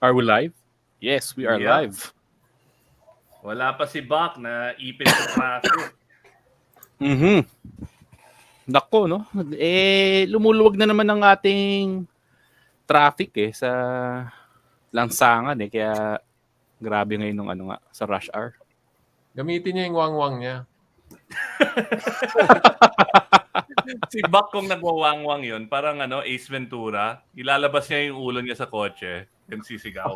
Are we live? Yes, we are Yep. live. Wala pa si Bak na ipit sa traffic. Mhm. Nako, no? Lumuluwag na naman ang ating traffic sa lansangan Kaya grabe ngayon nung sa rush hour. Gamitin niya yung wangwang niya. Si Bak kung nagwawangwang yun, parang Ace Ventura, ilalabas niya yung ulo niya sa kotse, and sisigaw.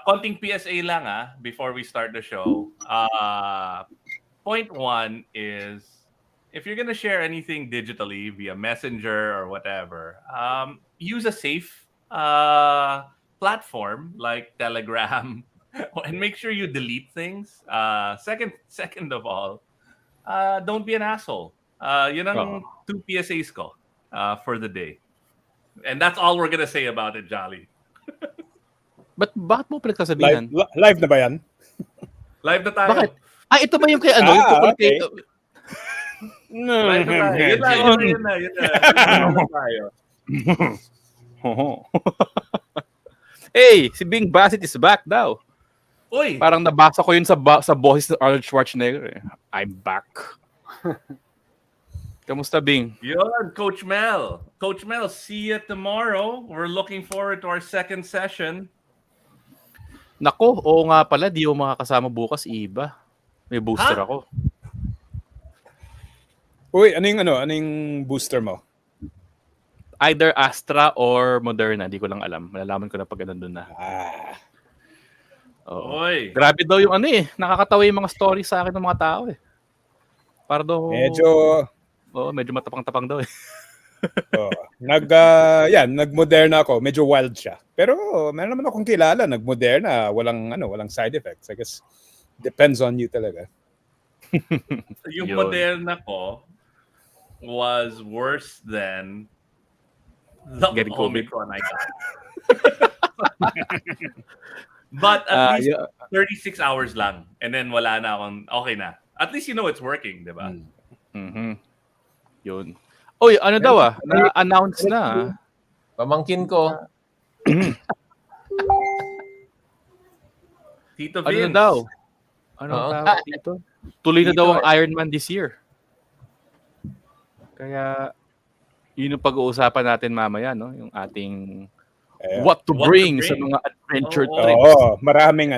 Konting PSA lang before we start the show. Point one is, if you're gonna share anything digitally via Messenger or whatever, use a safe platform like Telegram, and make sure you delete things. Second of all, don't be an asshole. Yun ang two PSAs ko for the day. And that's all we're gonna say about it, Jolly. Bakit mo pinagsasabihan? Live na ba yan? Live na tayo. Bakit? Ito ba yung kay yung tungkol kay... Live na tayo. Yun na. Live na tayo. Hey, si Bing Bassett is back daw. Uy! Parang nabasa ko yun sa boses ng Arnold Schwarzenegger. I'm back. Kamusta, Bing? Yun, Coach Mel. Coach Mel, see you tomorrow. We're looking forward to our second session. Nako, oo nga pala, di ako makakasama bukas, iba. May booster ako. Uy, ano yung booster mo? Either Astra or Moderna, di ko lang alam. Malalaman ko na pag nandun na. Oo. Oy. Grabe daw yung nakakatawa yung mga stories sa akin ng mga tao Para daw... medyo matapang-tapang daw nag-Moderna ako. Medyo wild siya. Pero meron naman akong kilala, nag-Moderna, walang side effects. I guess depends on you talaga. Yung Moderna ko was worse than the Omicron I got. But at least 36 hours lang. And then wala na akong, okay na. At least you know it's working, di ba? Mm-hmm. Yun. Oy, daw na-announce na. Pamangkin ko. Tito Vince. Daw? Tawag dito? Tuloy na daw ang Ironman this year. Kaya, yun yung pag-uusapan natin mamaya, no? Yung ating what to bring sa mga adventure trips. Maraming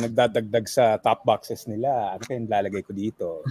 nagdadagdag sa top boxes nila. Ano kayong lalagay ko dito?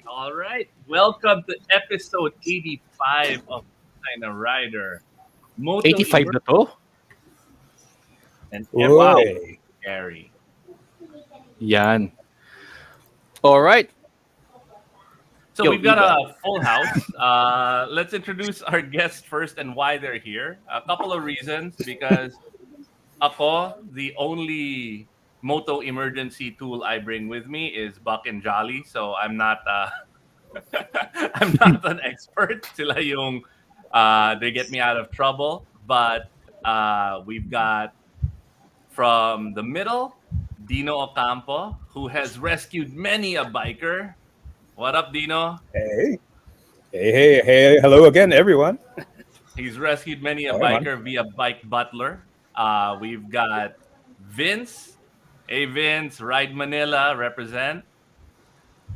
All right, welcome to episode 85 of China Rider. Moto 85 na to? And wow, scary. Yan. All right. So we've got a full house. Let's introduce our guests first and why they're here. A couple of reasons, because ako, the only Moto emergency tool I bring with me is Buck and Jolly. So I'm not I'm not an expert. Sila yung they get me out of trouble. But we've got from the middle, Dino Ocampo, who has rescued many a biker. What up, Dino? Hey. Hello again, everyone. He's rescued many a biker via Bike Butler. We've got Vince. Hey, Vince, Ride Manila, represent.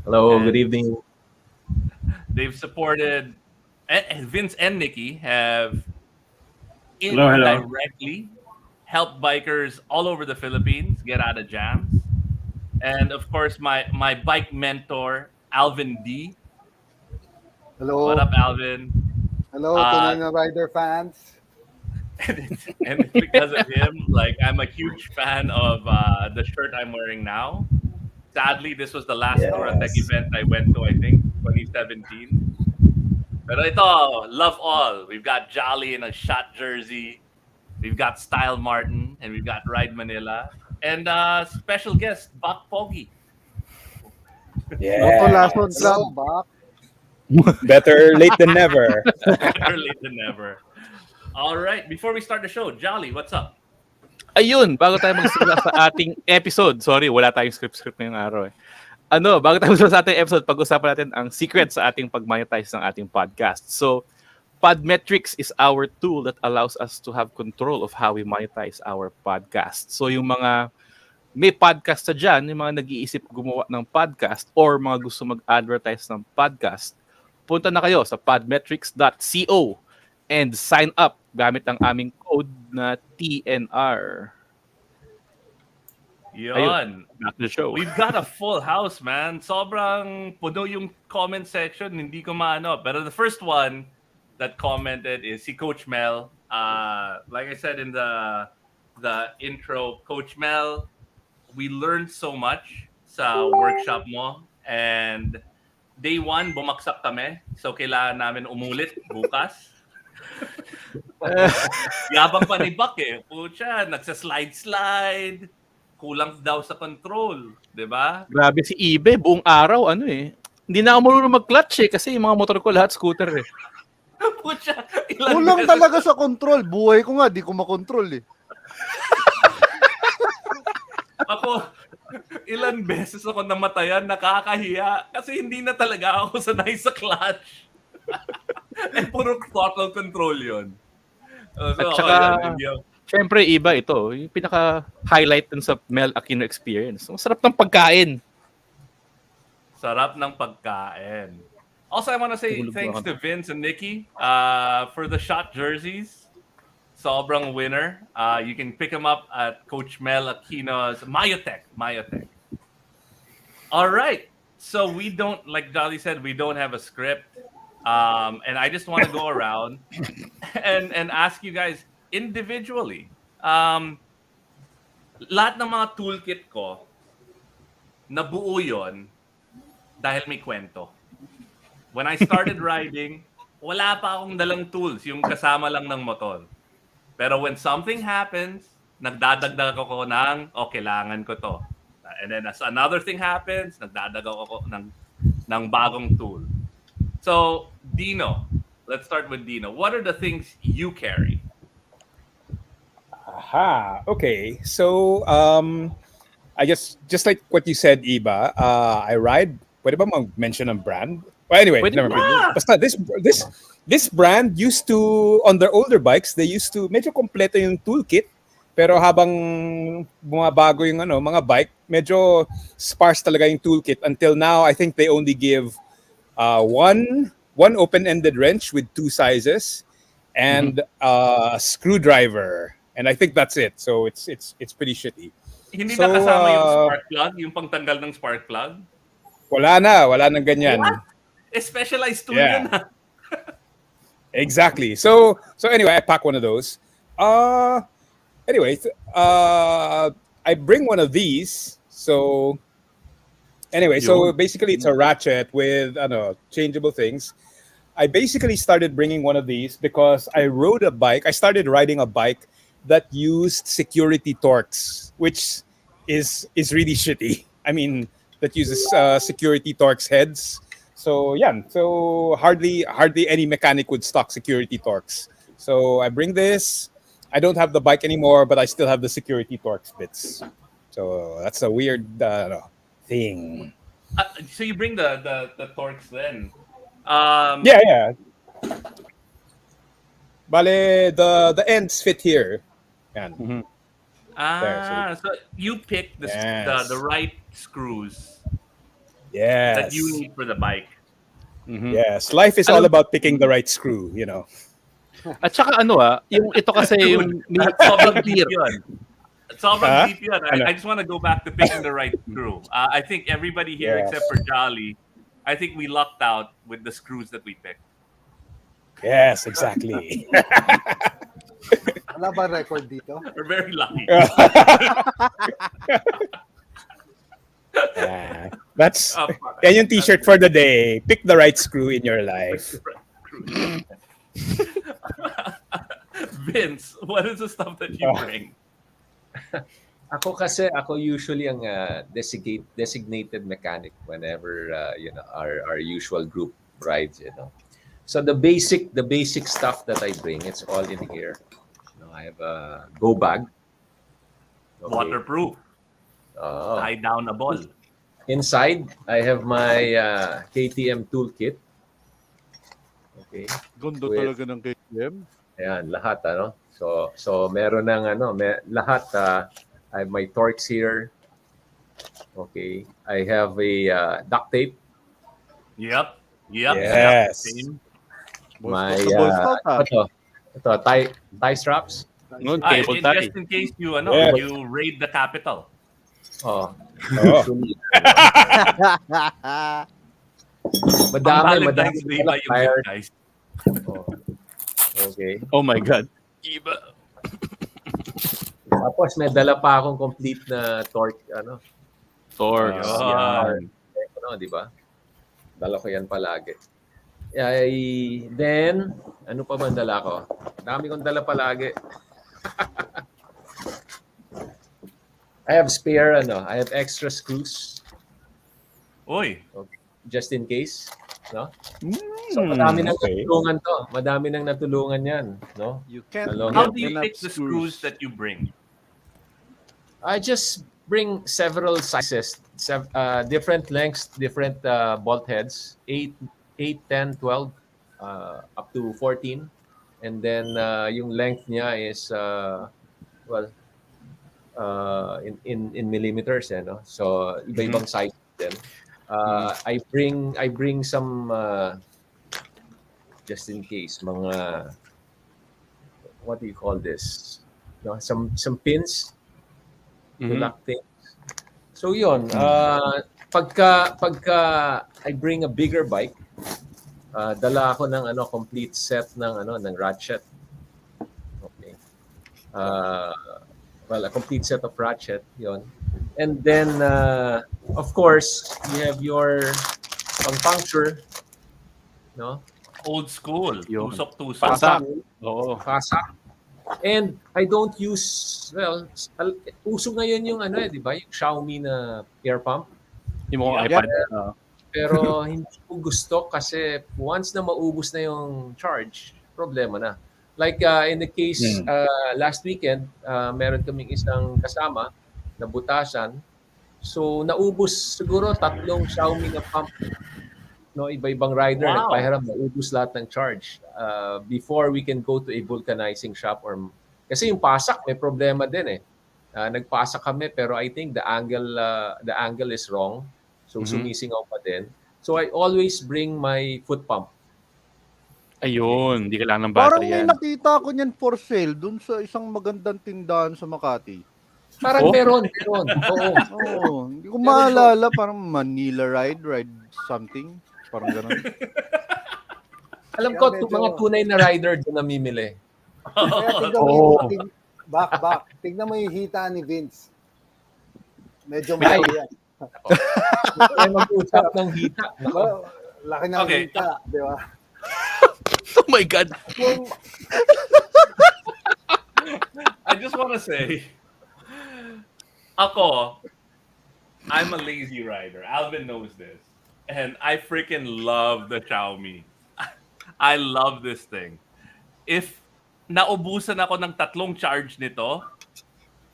Hello, good evening. They've supported, Vince and Nikki have Hello. directly helped bikers all over the Philippines get out of jams. And of course, my bike mentor, Alvin Dee. Hello. What up, Alvin? Hello, China Rider fans. And because of him, like, I'm a huge fan of the shirt I'm wearing now. Sadly, this was the last Touratech event I went to, I think, 2017. Pero ito, love all. We've got Jolly in a shot jersey. We've got Style Martin. And we've got Ride Manila. And special guest, Bak Pogi. Moto Yeah. Lason Club. Bak. Better late than never. Better late than never. All right. Before we start the show, Jolly, what's up? Ayun, bago tayo magsimula sa ating episode. Sorry, wala tayong script ngayong araw eh. Bago tayo magsimula sa ating episode, pag-usapan natin ang secret sa ating pag-monetize ng ating podcast. So, Podmetrics is our tool that allows us to have control of how we monetize our podcast. So, yung mga may podcast sa dyan, yung mga nag-iisip gumawa ng podcast or mga gusto mag-advertise ng podcast, punta na kayo sa podmetrics.co and sign up gamit ang aming code na TNR. Yun. Not the show. We've got a full house, man. Sobrang puno yung comment section. Hindi ko maano. Pero the first one that commented is si Coach Mel. Like I said in the intro, Coach Mel, we learned so much sa workshop mo. And day 1, bumaksak kami. So kailangan namin umulit bukas. Yabang pa ni Bak eh. Pucha, nagsa-slide-slide. Kulang daw sa control. Diba? Grabe si Ibe, buong araw, hindi na ako marunong mag-clutch kasi yung mga motor ko lahat scooter eh. Pucha, Kulang talaga sa control. Buhay ko nga, di ko makontrol eh. Ako, ilan beses ako namatayan, nakakahiya. Kasi hindi na talaga ako sanay sa clutch. Eh, puro throttle control yun. At saka, syempre iba ito. Yung pinaka-highlight dun sa Mel Aquino experience. Ang sarap ng pagkain. Sarap ng pagkain. Also, I want to say thanks to Vince and Nikki for the shot jerseys. Sobrang winner. You can pick them up at Coach Mel Aquino's Mayotech. All right. So we don't, like Jolly said, we don't have a script. And I just want to go around and ask you guys individually. Lahat ng mga toolkit ko, nabuo yun dahil may kwento. When I started riding, wala pa akong dalang tools, yung kasama lang ng motor. Pero when something happens, nagdadagdag ako ng, kailangan ko to. And then as another thing happens, nagdadagdag ako ng bagong tool. So, Dino, let's start with Dino. What are the things you carry? Aha. Okay. So, I guess just like what you said, Iba, I ride. Pwede ba mag-mention ng brand? Well, anyway, never mind. Basta this brand used to, on their older bikes, they used to, medyo kompleto yung toolkit. Pero habang bumabago yung mga bike, medyo sparse talaga yung toolkit. Until now, I think they only give one open-ended wrench with 2 sizes and a screwdriver. And I think that's it. So it's pretty shitty. Hindi na kasama yung spark plug, yung pangtanggal ng spark plug? Wala nang ganyan. What? Specialized tool yun. Exactly. So anyway, I pack one of those. Anyway, I bring one of these. So anyway, so basically it's a ratchet with changeable things. I basically started bringing one of these because I started riding a bike that used security torques, which is really shitty. I mean, that uses security torques heads. So yeah, so hardly any mechanic would stock security torques. So I bring this. I don't have the bike anymore, but I still have the security torques bits. So that's a weird thing. So you bring the torques then? Yeah. Bale, the ends fit here. Yan. Mm-hmm. So you pick the right screws. Yes. That you need for the bike. Mm-hmm. Yes, life is all about picking the right screw, At saka yung ito kasi yung sobrang deep yun. Sobrang deep yun. I just want to go back to picking the right screw. I think everybody here except for Jolly, I think we lucked out with the screws that we picked. Yes, exactly. Wala ba record dito? We're very lucky. That's yan yung t-shirt for the day. Pick the right screw in your life. cruise. Vince, what is the stuff that you bring? Ako usually ang designated mechanic whenever our usual group rides. So the basic stuff that I bring, it's all in here. I have a go bag. Okay. Waterproof. Tie down a ball. Inside, I have my KTM toolkit. Okay. Ganda With- talaga ng KTM. Ayan, lahat So meron ng lahat I have my Torx here. Okay. I have a duct tape. Yep. Yes. Same. My Boy Scout, ito tie straps. No, cable tie. Just in case you Yeah. you raid the capital. Oh. Oh. Madami Valentine's Day ba yung tire. guys? Oh. Okay. Oh my God. Iba. Tapos may dala pa akong complete na torque Torx. Yan. di ba? Dala ko yan palagi. Then, ano pa man dala ko? Dami kong dala palagi. I have spare, I have extra screws. Oy. Just in case. No? So, madami nang okay. natulungan to. Madami nang natulungan yan. No? You can't Hello? How get do you enough pick the screws that you bring? I just bring several sizes, different lengths, different bolt heads, 8, 10, 12, up to 14. And then yung length niya is, in millimeters. No? So, iba-ibang size din. I bring some, just in case, mga, what do you call this? No? Some pins. To lock things. So yun, pagka I bring a bigger bike, dala ako ng complete set ng ratchet. Okay. A complete set of ratchet, yun. And then of course, you have your pang-puncture, no? Old school. Yun. Tusok-tusok. Pasak. Oo. Pasak. And I don't use, uso ngayon yung di ba? Yung Xiaomi na air pump. Yung mga Yeah. iPad. Pero hindi ko gusto kasi once na maubos na yung charge, problema na. Like in the case last weekend, meron kaming isang kasama na butasan. So naubos siguro 3 Xiaomi na pump. No, iba-ibang rider Wow. nagpahiram, naubos lahat ng charge before we can go to a vulcanizing shop kasi yung pasak may problema din nagpasak kami pero I think the angle is wrong, so sumisingaw pa din. So I always bring my foot pump. Ayun, hindi kailangan ng Parang battery may yan. nakita ko niyan for sale dun sa isang magandang tindahan sa Makati. Parang meron. Oo. Oo, hindi ko maalala. Parang Manila Ride something. Parang gano'n. Alam ko, medyo- mga tunay na rider doon namimili. Kaya tignan mo yung back. Tignan mo yung hita ni Vince. Medyo malaki yan. Kaya mag-usap ng hita. Well, laki ng Okay. hita, di ba? Oh my God. I just want to say, I'm a lazy rider. Alvin knows this. And I freaking love the Xiaomi. I love this thing. If naubusan ako ng 3 charge nito,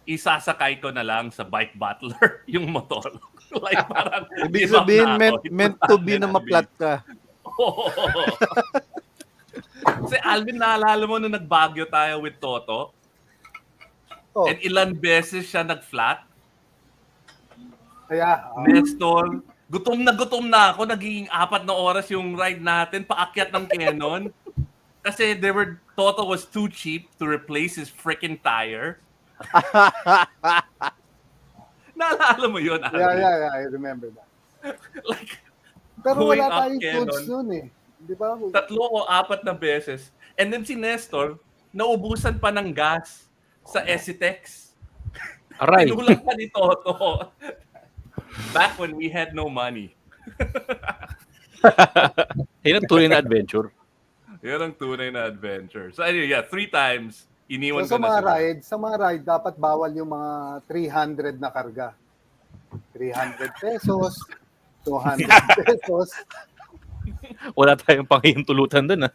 isasakay ko na lang sa bike battler yung motor. Like parang Ibig give up sabihin, na ako. meant to be na maplat ka. Oo. Si Alvin, naalala mo nung nagbagyo tayo with Toto? Oh, And ilan beses siya nag-flat? kaya, Nestor, gutom na ako. Nagiging 4 na oras yung ride natin, paakyat ng Canon. Kasi Toto was too cheap to replace his freaking tire. Naalala mo yun, Alvin? yeah, I remember that. Like, Pero going wala up tayong Canon. codes nun Di ba? 3 o 4 na beses. And then si Nestor, naubusan pa ng gas sa Esitex. Aray. Tinulang pa ni Toto. Back when we had no money. Yun ang tuloy na adventure. Yan ang tunay na adventure. So anyway, yeah, 3 times, iniwan So ko na sila. sa mga ride, dapat bawal yung mga 300 na karga. 300 pesos, 200 pesos. Wala tayong panghihintulutan dun.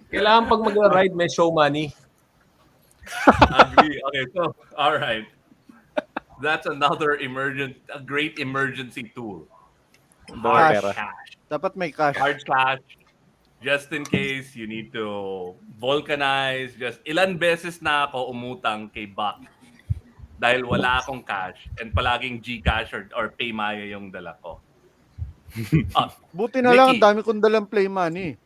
Kailangan pag mag-ride, may show money. Agree. Okay, so, all right. That's another a great emergency tool. Hard Pera. cash. Dapat may cash. Hard cash. Just in case you need to vulcanize. Just ilan beses na ako umutang kay Buck dahil wala akong cash and palaging GCash or Paymaya yung dala ko. Buti na lang, Nikki. ang dami kong dalang play money.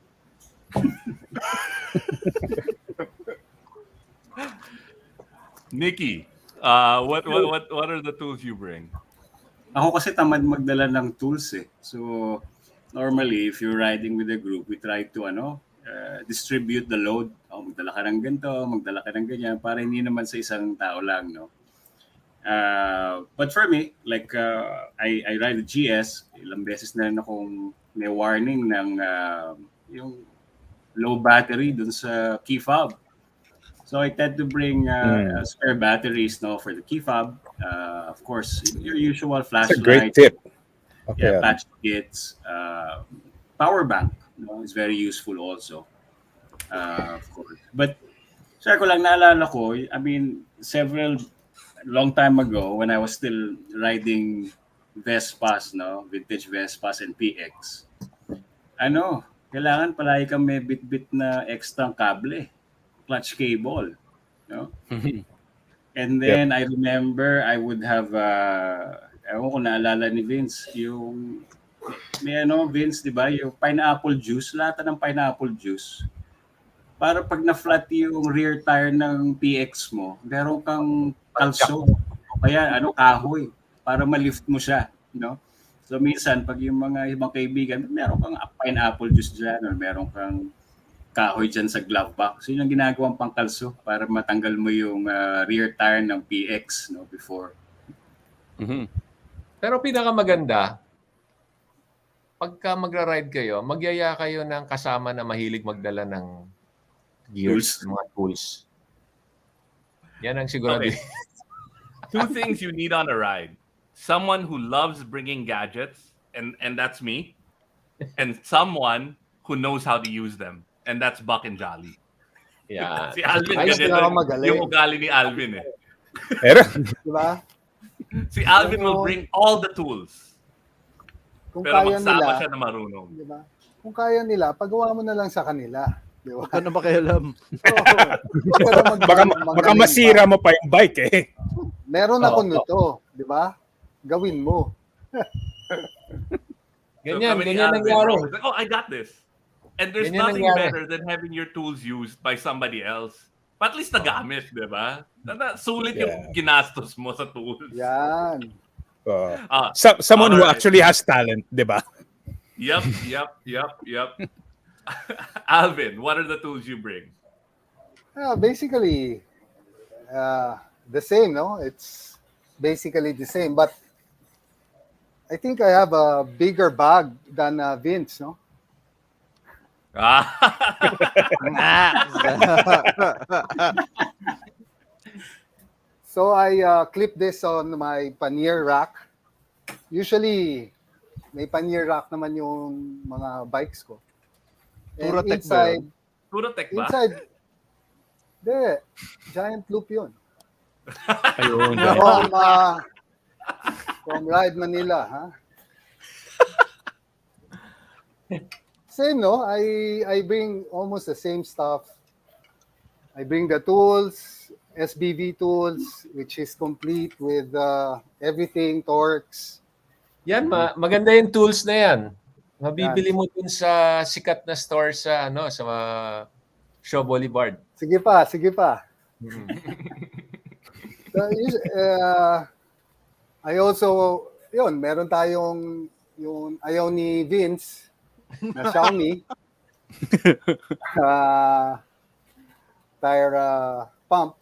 Nikki, what are the tools you bring? Ako kasi tamad magdala ng tools eh. So normally if you're riding with a group, we try to distribute the load. Magdala ka ng ganito, magdala ka ng ganyan para hindi naman sa isang tao lang, no. But for me, like I ride a GS, ilang beses na rin akong may warning ng yung low battery dun sa key fob. So I tend to bring spare batteries, no, for the key fob. Of course, your usual That's a great flashlight, tip. Okay. yeah, patch kits, power bank, no, is very useful also. Of course. But share ko lang, naalala ko, I mean, long time ago when I was still riding Vespas, no, vintage Vespas and PX. Kailangan palagi kang may bit-bit na extra kable, clutch cable, no? And then I remember I would have ewan ko naalala ni Vince, yung may Vince, 'di ba, yung pineapple juice, lata ng pineapple juice. Para pag na-flat yung rear tire ng PX mo, meron kang kalso o kaya kahoy para ma-lift mo siya, no? So minsan pag yung mga ibang kaibigan, meron kang pineapple juice diyan or meron kang kahoy dyan sa glove box. So yun ang ginagawang pangkalso para matanggal mo yung rear tire ng PX, no, before. Pero pinakamaganda, pagka magra-ride kayo, magyaya kayo ng kasama na mahilig magdala ng gears, mga tools. Yan ang sigurado. Okay. 2 things you need on a ride. Someone who loves bringing gadgets, and that's me, and someone who knows how to use them, and that's Buck and Jolly. Yeah. Si Alvin, Ayos ganyan na ako din magaling. yung ugali ni Alvin eh. Pero, Diba? Si Alvin will bring all the tools. Kung Pero kaya magsama nila, siya na marunong. diba? Kung kaya nila, pagawa mo na lang sa kanila. Di ba? Huwag ka na makialam. baka masira mo pa yung bike eh. Meron ako nito, di ba? Gawin mo. Ganyan, kami ni ganyan Alvin, nangyari. he's like, I got this. And there's Ganyan nothing nangyari. better than having your tools used by somebody else. But at least nagamit, di ba? Sulit yung ginastos mo sa tools. Yan. Someone who alright. actually has talent, di ba? Yep. Alvin, what are the tools you bring? Basically, the same, no? It's basically the same. But I think I have a bigger bag than Vince, no? So I clip this on my pannier rack. Usually, may pannier rack naman yung mga bikes ko. And Turatec ba inside, yun? Turatec ba? inside, giant loop yun. Ayun. From Ride Manila, ha? Same, no? I bring almost the same stuff. I bring the tools, SBV tools, which is complete with everything, torques. Yan, maganda yung tools na yan. Mabibili mo dun sa sikat na store sa sa Shaw Boulevard. Sige pa. So, I also, meron tayong yung ayaw ni Vince na Xiaomi tire pump.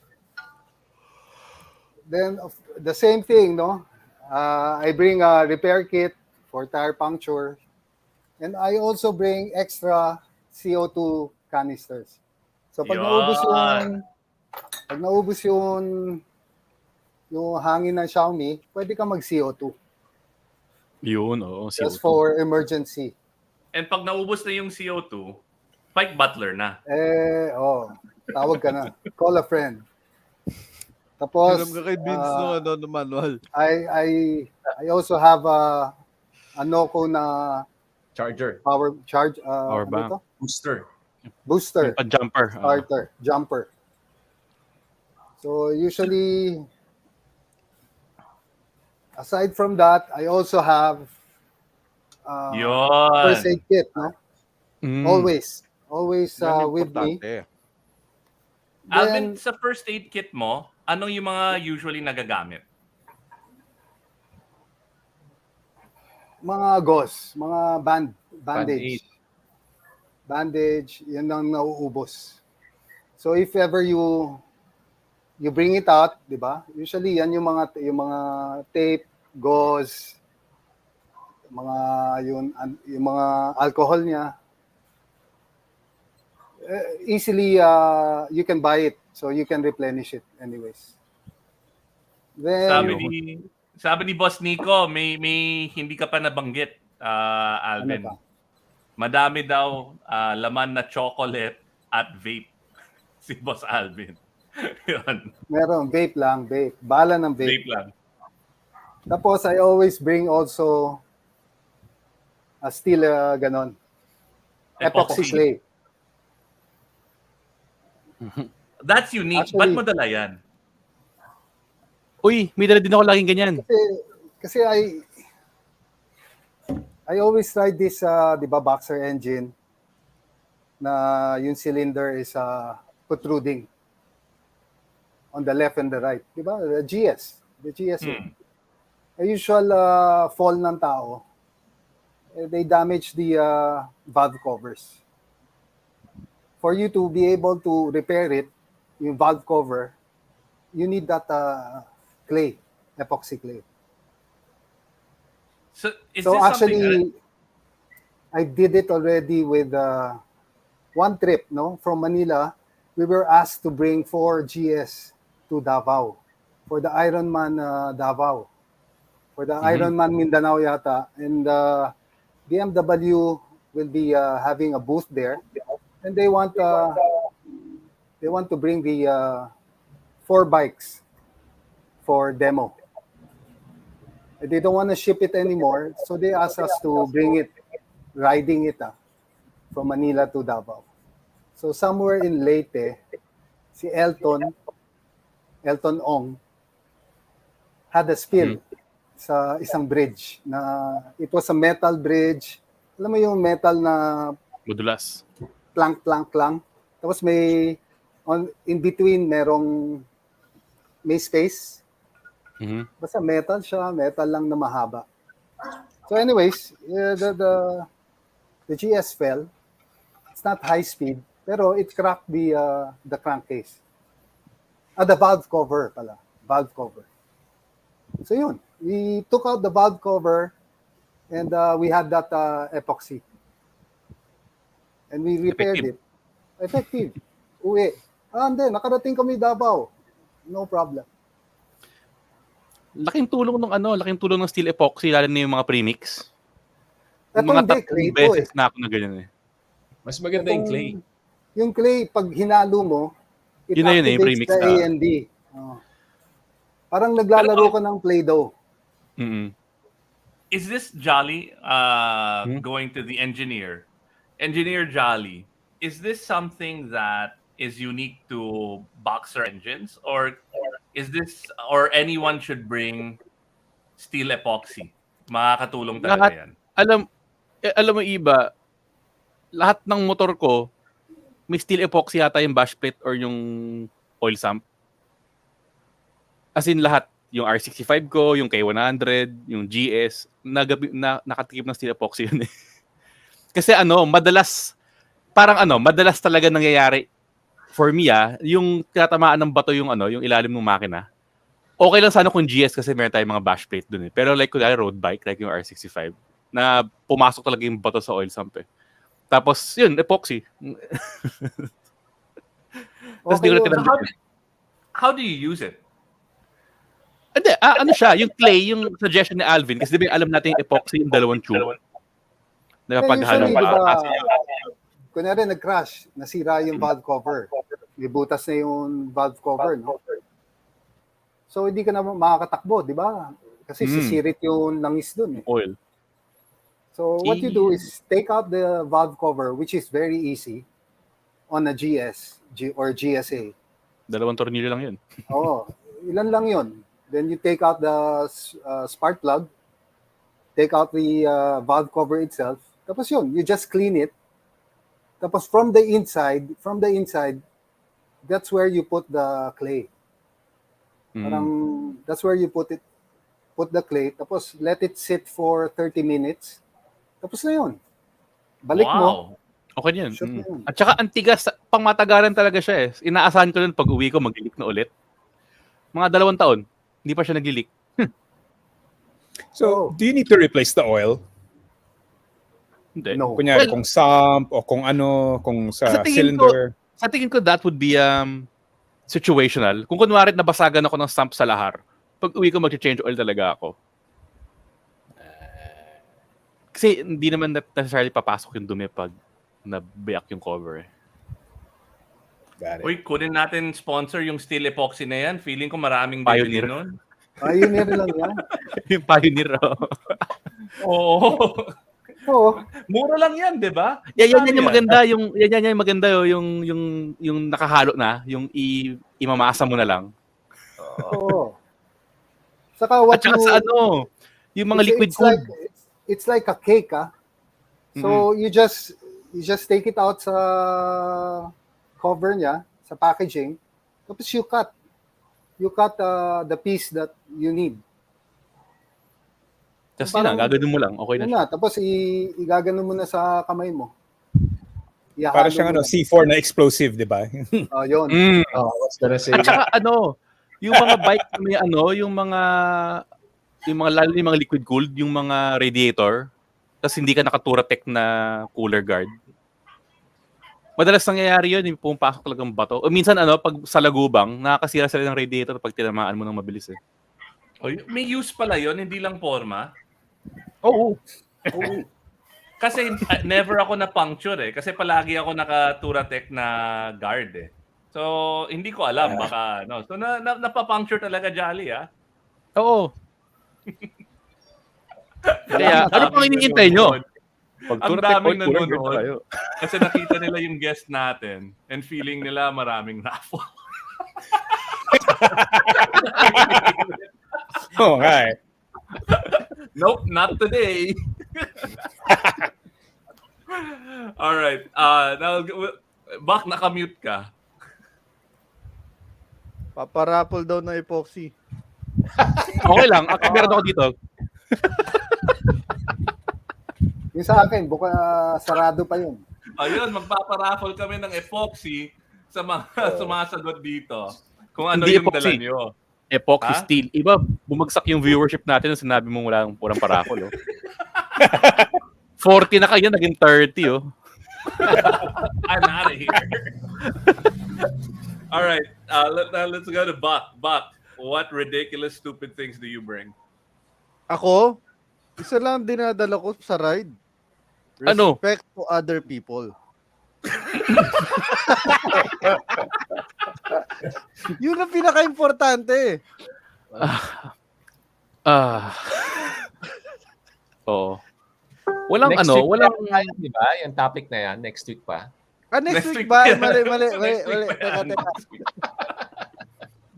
Then the same thing, no? I bring a repair kit for tire puncture. And I also bring extra CO2 canisters. So pag Yun. naubos yung hangin ng Xiaomi, pwede ka mag CO2 Yun, oo. just CO2. for emergency. And pag naubos na yung CO2, Spike Butler na. Tawag ka na. Call a friend. Tapos, Hiram ka kay Vince no manual. I also have a Noco na Charger. power charge. Power ano bank. ito? Booster. Booster. Jumper. Starter. Jumper. So usually, aside from that, I also have Yun. first aid kit, no? Always Yan with me. importante. Alvin, Then, sa first aid kit mo, anong yung mga usually nagagamit? mga gauze, mga bandage. Bandage, yun ang nauubos. So if ever you bring it out, 'di ba? Usually yan yung mga tape, gauze, yung mga alcohol niya. Easily you can buy it, so you can replenish it anyways. Then Sabi ni Boss Nico, may hindi ka pa nabanggit, Alvin. Ano pa? Madami daw laman na chocolate at vape si Boss Alvin. Yun. Meron vape. Bala ng vape. Vape lang. Tapos I always bring also a steel ganon. Epoxy clay. That's unique. Actually, Ba't mo dala yan? Uy, may dala din ako laging ganyan. Kasi I always ride this, di ba, boxer engine na yung cylinder is protruding on the left and the right. Di ba? The GS. A usual fall ng tao, they damage the valve covers. For you to be able to repair it, yung valve cover, you need that clay, epoxy clay. So, is So this actually, I did it already with one trip, no? From Manila, we were asked to bring 4 GS to Davao for the Ironman Davao, for the Ironman Mindanao yata, and BMW will be having a booth there, and they want to bring the 4 bikes for demo. They don't want to ship it anymore, so they asked us to bring it, riding it from Manila to Davao. So somewhere in Leyte, si Elton Ong had a spill sa isang bridge na it was a metal bridge. Alam mo yung metal na Modulas. plank lang. Tapos in between may space. Basta metal siya, metal lang na mahaba. So anyways, the GS fell. It's not high speed, pero it cracked the crankcase. The valve cover pala. Valve cover. So yun, we took out the valve cover and we had that epoxy. And we repaired it. Effective. Uwi. And then, nakarating kami Davao. No problem. Laking tulong ng steel epoxy, lalo na yung mga premix. Yung Ito mga hindi, 3 clay to beses na ako na ganyan eh. Mas maganda yung clay. Yung clay, pag hinalo mo, it Yun na yun eh, yung activates premix the na. A&D. Parang naglalaro ka ng Play-Doh. Is this Jolly going to the engineer? Engineer Jolly, is this something that is unique to boxer engines, or anyone should bring steel epoxy? Makakatulong talaga yan. Alam mo iba, lahat ng motor ko may steel epoxy yata yung bash plate or yung oil sump. As in lahat, yung R65 ko, yung K100, yung GS, nakatikip ng steel epoxy yun eh. Kasi madalas talaga nangyayari for me yung tinatamaan ng bato yung ilalim ng makina. Okay lang sana kung GS kasi meron tayong mga bash plate dun eh. Pero like kunwari road bike, like yung R65, na pumasok talaga yung bato sa oil sump eh. Tapos, yun, epoxy. Tapos di ko na Okay, tinanggap. How do you use it? Hindi, ano siya, yung clay, yung suggestion ni Alvin, kasi di ba alam natin yung epoxy yung dalawang tube. Napaghalo usually, pa. diba, kunyari nag-crash, nasira yung valve cover. May butas na yung valve cover, no? So, hindi ka na makakatakbo, di ba? Kasi sisirit yung langis dun eh. Oil. So, what you do is take out the valve cover, which is very easy, on a or GSA. Dalawang tornilyo lang yun. Oo, ilan lang yun. Then you take out the spark plug, take out the valve cover itself. Tapos yun, you just clean it. Tapos from the inside, that's where you put the clay. Parang, that's where you put the clay. Tapos let it sit for 30 minutes. Tapos na yun. Balik mo. Okay yun. Shoot mo yun. At saka antigas, pangmatagalan talaga siya eh. Inaasahan ko nun pag uwi ko, mag-leak na ulit. Mga 2 taon, hindi pa siya nag-leak. So, do you need to replace the oil? Hindi. No. Kunyari, kung sump o kung ano, kung sa tingin cylinder. Sa tingin ko, that would be situational. Kung kunwari nabasagan ako ng sump sa lahar, pag uwi ko, mag-change oil talaga ako. Kasi hindi naman necessarily papasok yung dumi pag nabiyak yung cover eh. Got it. Uy, kunin natin sponsor yung steel epoxy na yan. Feeling ko maraming bibili Pioneer. nun. Pioneer lang yan. Yung Pioneer. Oo. Oo. Mura lang yan, di ba? Yan Sabi yung maganda, yung maganda yung nakahalo na, yung imamasa mo na lang. Oo. Saka what At saka sa yung mga liquid cooled. It's like a cake, ah. So you just take it out sa cover niya, sa packaging. Tapos you cut the piece that you need. Tapos yun na, gagawin mo lang. Okay na Yun siya. na, tapos igagano mo na sa kamay mo. Para siyang C4 na explosive, di ba? Oh, yun. I was gonna say At saka yung mga bike na may lalo yung mga liquid cooled, yung mga radiator, tapos hindi ka nakatura-tech na cooler guard. Madalas nangyayari yun, yung pumapasok talagang bato. O minsan pag sa lagubang, nakakasira sila ng radiator pag tinamaan mo ng mabilis eh. May use pala yun, hindi lang forma. Oo. Kasi never ako na-puncture eh. Kasi palagi ako naka-Turatec na guard eh. So, hindi ko alam baka So, napapuncture talaga Jolly ah. Oo. Kaya, ano pang iniintay nyo? Pag Ang Turatec daming oil, cooler guard nanonood. tayo. Kasi nakita nila yung guest natin and feeling nila maraming raffle. Oh, hi. Nope, not today. All right. Now, Bak, nakamute ka. Paparapol daw ng epoxy. Okay lang. Meron ako dito. Yung sa akin, sarado pa yun. Ayun, magpaparaffle kami ng epoxy sa mga sumasagot dito. Kung ano Hindi yung epoxy. dala nyo. Epoxy Ha? steel. Iba, bumagsak yung viewership natin nung sinabi mong walang paraffle. 40 na kayo, naging 30 oh. I'm out of here. All right. Let's go to Buck. Buck, what ridiculous, stupid things do you bring? Ako, isa lang dinadala ko sa ride. Ano? Respect to other people. Yun ang pinaka-importante. Oo. Walang next week walang pa yan, di ba? Yung topic na yan, next week pa. Next Next week week ba? yan. Mali. Next week pa Teka, yan. teka.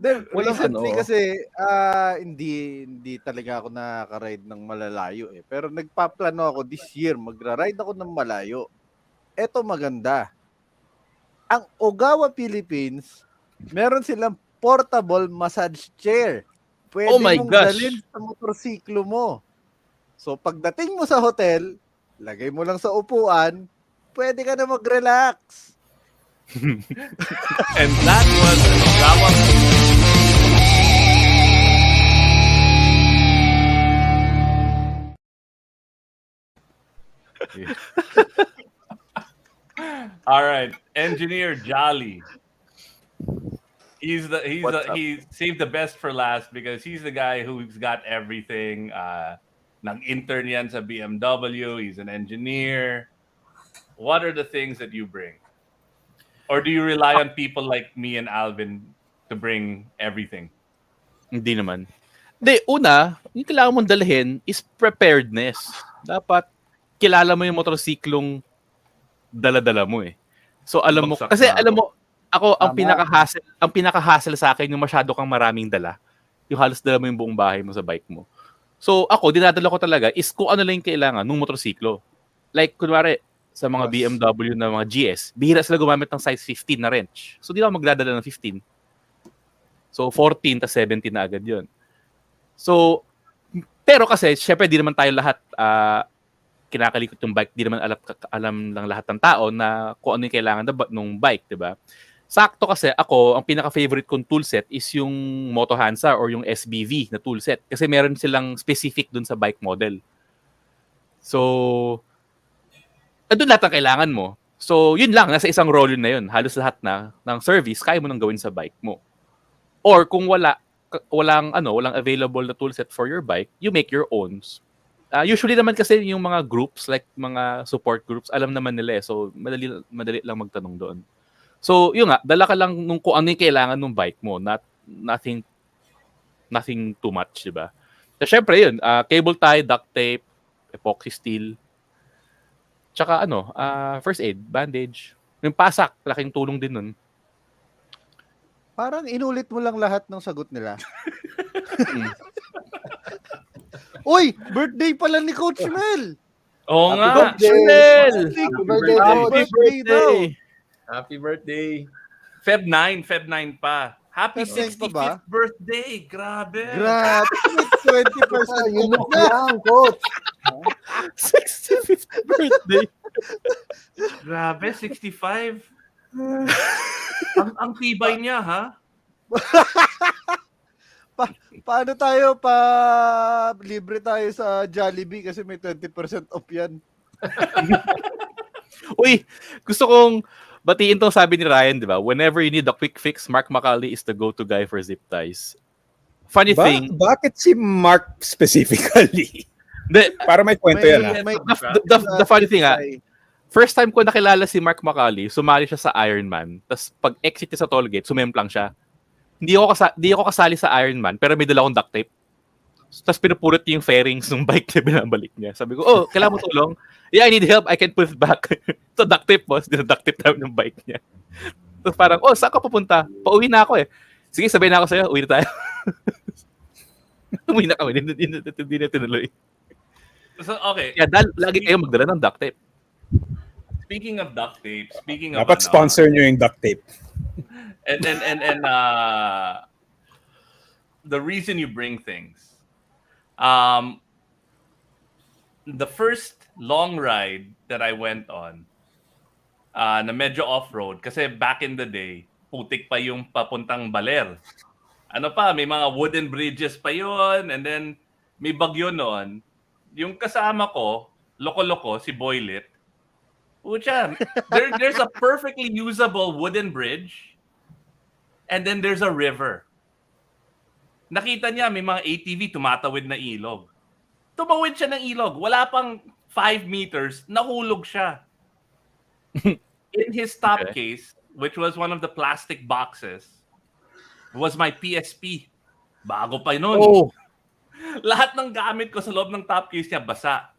Then, Walang recently kasi hindi talaga ako nakaka-ride ng malalayo eh. Pero nagpaplano ako this year, magra-ride ako ng malayo. Eto maganda. Ang OGAWA Philippines, meron silang portable massage chair. Pwede Oh my mong gosh. dalhin sa motorsiklo mo. So pagdating mo sa hotel, lagay mo lang sa upuan, pwede ka na mag-relax. And that was Gawa All right, engineer Jolly. What's up? He saved the best for last because he's the guy who's got everything. Nag-intern yan sa BMW. He's an engineer. What are the things that you bring? Or do you rely on people like me and Alvin to bring everything? Hindi naman. Hindi, una, yung kailangan mong dalhin is preparedness. Dapat kilala mo yung motorsiklong dala-dala mo eh. So alam mo, Bagsak kasi na alam ako. mo, ako Tama. ang pinaka-hassle sa akin yung masyado kang maraming dala. Yung halos dala mo yung buong bahay mo sa bike mo. So ako, dinadala ko talaga is kung ano lang yung kailangan ng motorsiklo. Like, kunwari, sa mga Yes. BMW na mga GS, bihira sila gumamit ng size 15 na wrench. So di na ako magdadala ng 15. So 14 ta 17 na agad yun. So, pero kasi, syempre, di naman tayo lahat kinakalikot yung bike. Di naman alam lang lahat ng tao na kung ano yung kailangan ng bike, di ba? Sakto kasi ako, ang pinaka-favorite kong toolset is yung Moto Hansa or yung SBV na toolset. Kasi meron silang specific dun sa bike model. So, andun lahat ang kailangan mo. So, yun lang. Nasa isang roll yun na yun. Halos lahat na ng service, kaya mo nang gawin sa bike mo. Or kung walang available na toolset for your bike, you make your own. Usually naman kasi yung mga groups, like mga support groups, alam naman nila eh. So, madali lang magtanong doon. So, yun nga, dala ka lang nung kung ano yung kailangan ng bike mo. Nothing too much, di ba? So, syempre yun, cable tie, duct tape, epoxy steel, tsaka first aid, bandage. Yung pasak, laking tulong din nun. Parang inulit mo lang lahat ng sagot nila. Uy, birthday pala ni Coach Mel. Oo Happy nga. birthday. Mel! Happy birthday, Happy Coach. birthday daw. Happy birthday. Feb 9 pa. Happy Feb 9 pa ba? 65th birthday. Grabe. Grabe, may 20% Yun off na. lang, Coach. 65th birthday. Grabe, 65. ang tibay niya, ha? Paano tayo libre tayo sa Jollibee kasi may 20% off yan. Uy, gusto kong batiin tong sabi ni Ryan, di ba? Whenever you need a quick fix, Mark McCauley is the go-to guy for zip ties. Funny thing, Bakit si Mark specifically? Para may kwento yan, ha? the funny thing, first time ko nakilala si Mark McCauley, sumali siya sa Ironman. Tapos pag exit niya sa toll gate, sumemplang siya. Hindi ako kasali sa Ironman, pero may dala akong duct tape. Tapos pinupulot niya yung fairings ng bike na binabalik niya. Sabi ko, oh, kailangan mo tulong? Yeah, I need help. I can put it back. So duct tape, boss. Duct tape namin ng bike niya. Tapos parang, oh, saan ka pupunta? Pauwi na ako eh. Sige, sabay na ako sa'yo. Uwi na tayo. Uwi na kami. Hindi na tinuloy. So, okay. Kaya lagi kayo magdala ng duct tape. Speaking of duct tape, speaking of Dapat sponsor nyo yung duct tape. and the reason you bring things. The first long ride that I went on, na medyo off-road, kasi back in the day, putik pa yung papuntang Baler. Ano pa, may mga wooden bridges pa yun, and then may bagyo noon. Yung kasama ko, loko-loko, si Boylet, Ucha, there's a perfectly usable wooden bridge, and then there's a river. Nakita niya, may mga ATV tumatawid na ilog. Tumawid siya ng ilog. Wala pang 5 meters, nahulog siya. In his top case, which was one of the plastic boxes, was my PSP. Bago pa yun. Oh. Lahat ng gamit ko sa loob ng top case niya, basa.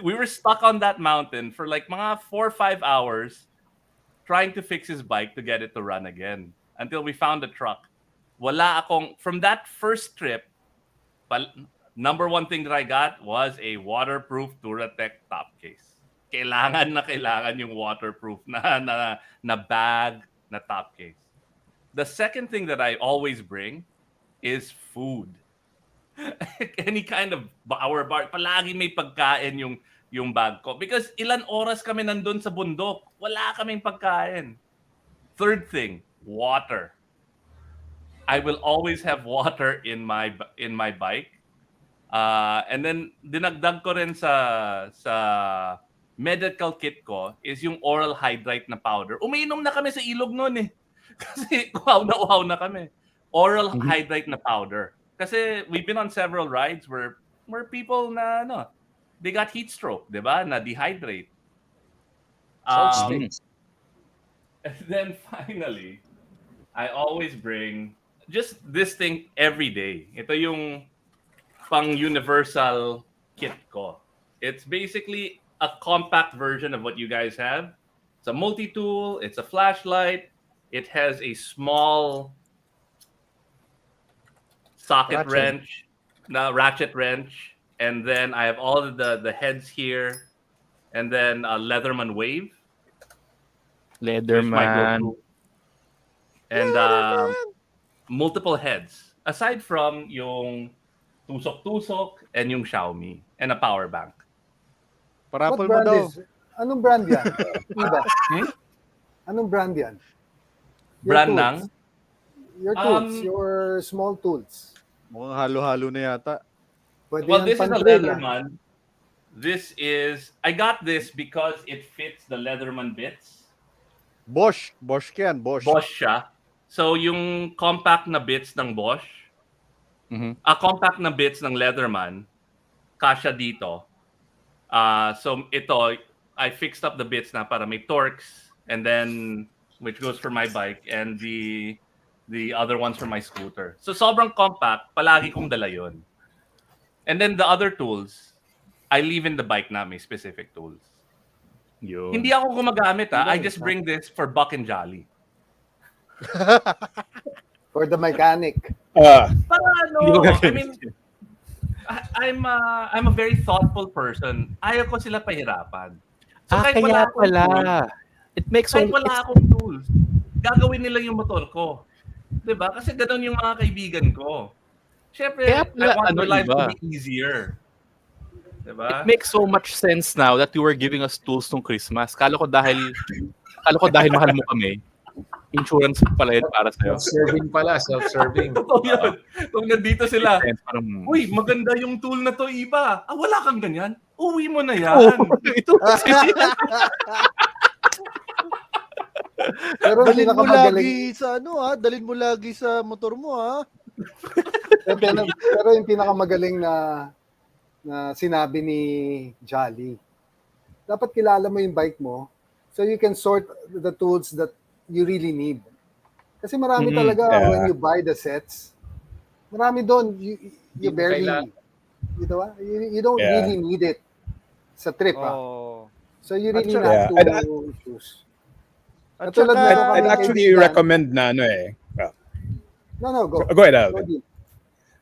We were stuck on that mountain for like mga 4 or 5 hours trying to fix his bike to get it to run again until we found a truck. From that first trip, number one thing that I got was a waterproof Duratec top case. Kailangan yung waterproof na bag, na top case. The second thing that I always bring is food. Any kind of bar, palagi may pagkain yung bag ko. Because ilan oras kami nandun sa bundok, wala kaming pagkain. Third thing, water. I will always have water in my bike. And then dinagdag ko rin sa medical kit ko is yung oral hydrate na powder. Umiinom na kami sa ilog noon eh. Kasi uhaw na kami. Oral hydrate na powder. Kasi we've been on several rides where people na they got heat stroke, 'di ba? Na dehydrate. Salt sticks. And then finally, I always bring just this thing every day. Ito yung pang universal kit ko. It's basically a compact version of what you guys have. It's a multi-tool, it's a flashlight, it has a small socket wrench, ratchet wrench, and then I have all of the heads here, and then a Leatherman wave. Leatherman. And multiple heads. Aside from yung tusok-tusok and yung Xiaomi and a power bank. Parapol What mo brand daw. is? Anong brand yan? Diba? Anong brand yan? Your Brand tools. ng? Your tools, your small tools. Mukhang halo-halo na yata. Pwede Well, yan this is a pan-trail, Leatherman. This is, I got this because it fits the Leatherman bits. Bosch. Bosch yan, Bosch. Bosch siya. So yung compact na bits ng Bosch, compact na bits ng Leatherman, kasya dito. So ito, I fixed up the bits na para may Torx, and then, which goes for my bike, and the other ones for my scooter. So sobrang compact, palagi kong dala yun. And then the other tools, I leave in the bike na may specific tools. Yun. Hindi ako gumagamit I just bring this for Buck and Jolly. For the mechanic. Para I mean, I'm a very thoughtful person. Ayaw ko sila pahirapan. So kahit wala akong tools, It makes kahit wala akong tools, gagawin nila yung motor ko. 'Di ba? Kasi ganoon yung mga kaibigan ko. Syempre, Kaya pala, I want their life to diba? be easier. 'Di ba? It makes so much sense now that you were giving us tools nung Christmas. Kala ko dahil mahal mo kami, insurance pala yun para sa'yo. Self-serving pala, self-serving. Totoo yun. Kung nandito sila, Parang, uy, maganda yung tool na to, iba. Wala kang ganyan? Uwi mo na yan. ito. Pero Dalin mo pinakamagaling, lagi sa dalin mo lagi sa motor mo pero yung pinakamagaling na sinabi ni Jolly, dapat kilala mo yung bike mo so you can sort the tools that you really need. Kasi marami talaga when you buy the sets, marami doon you barely, you don't really need it sa trip. So you really have to choose. At Katulad saka, meron I'd kaming actually kaibigan. recommend na No, go. Go ahead, Alvin. Go deep.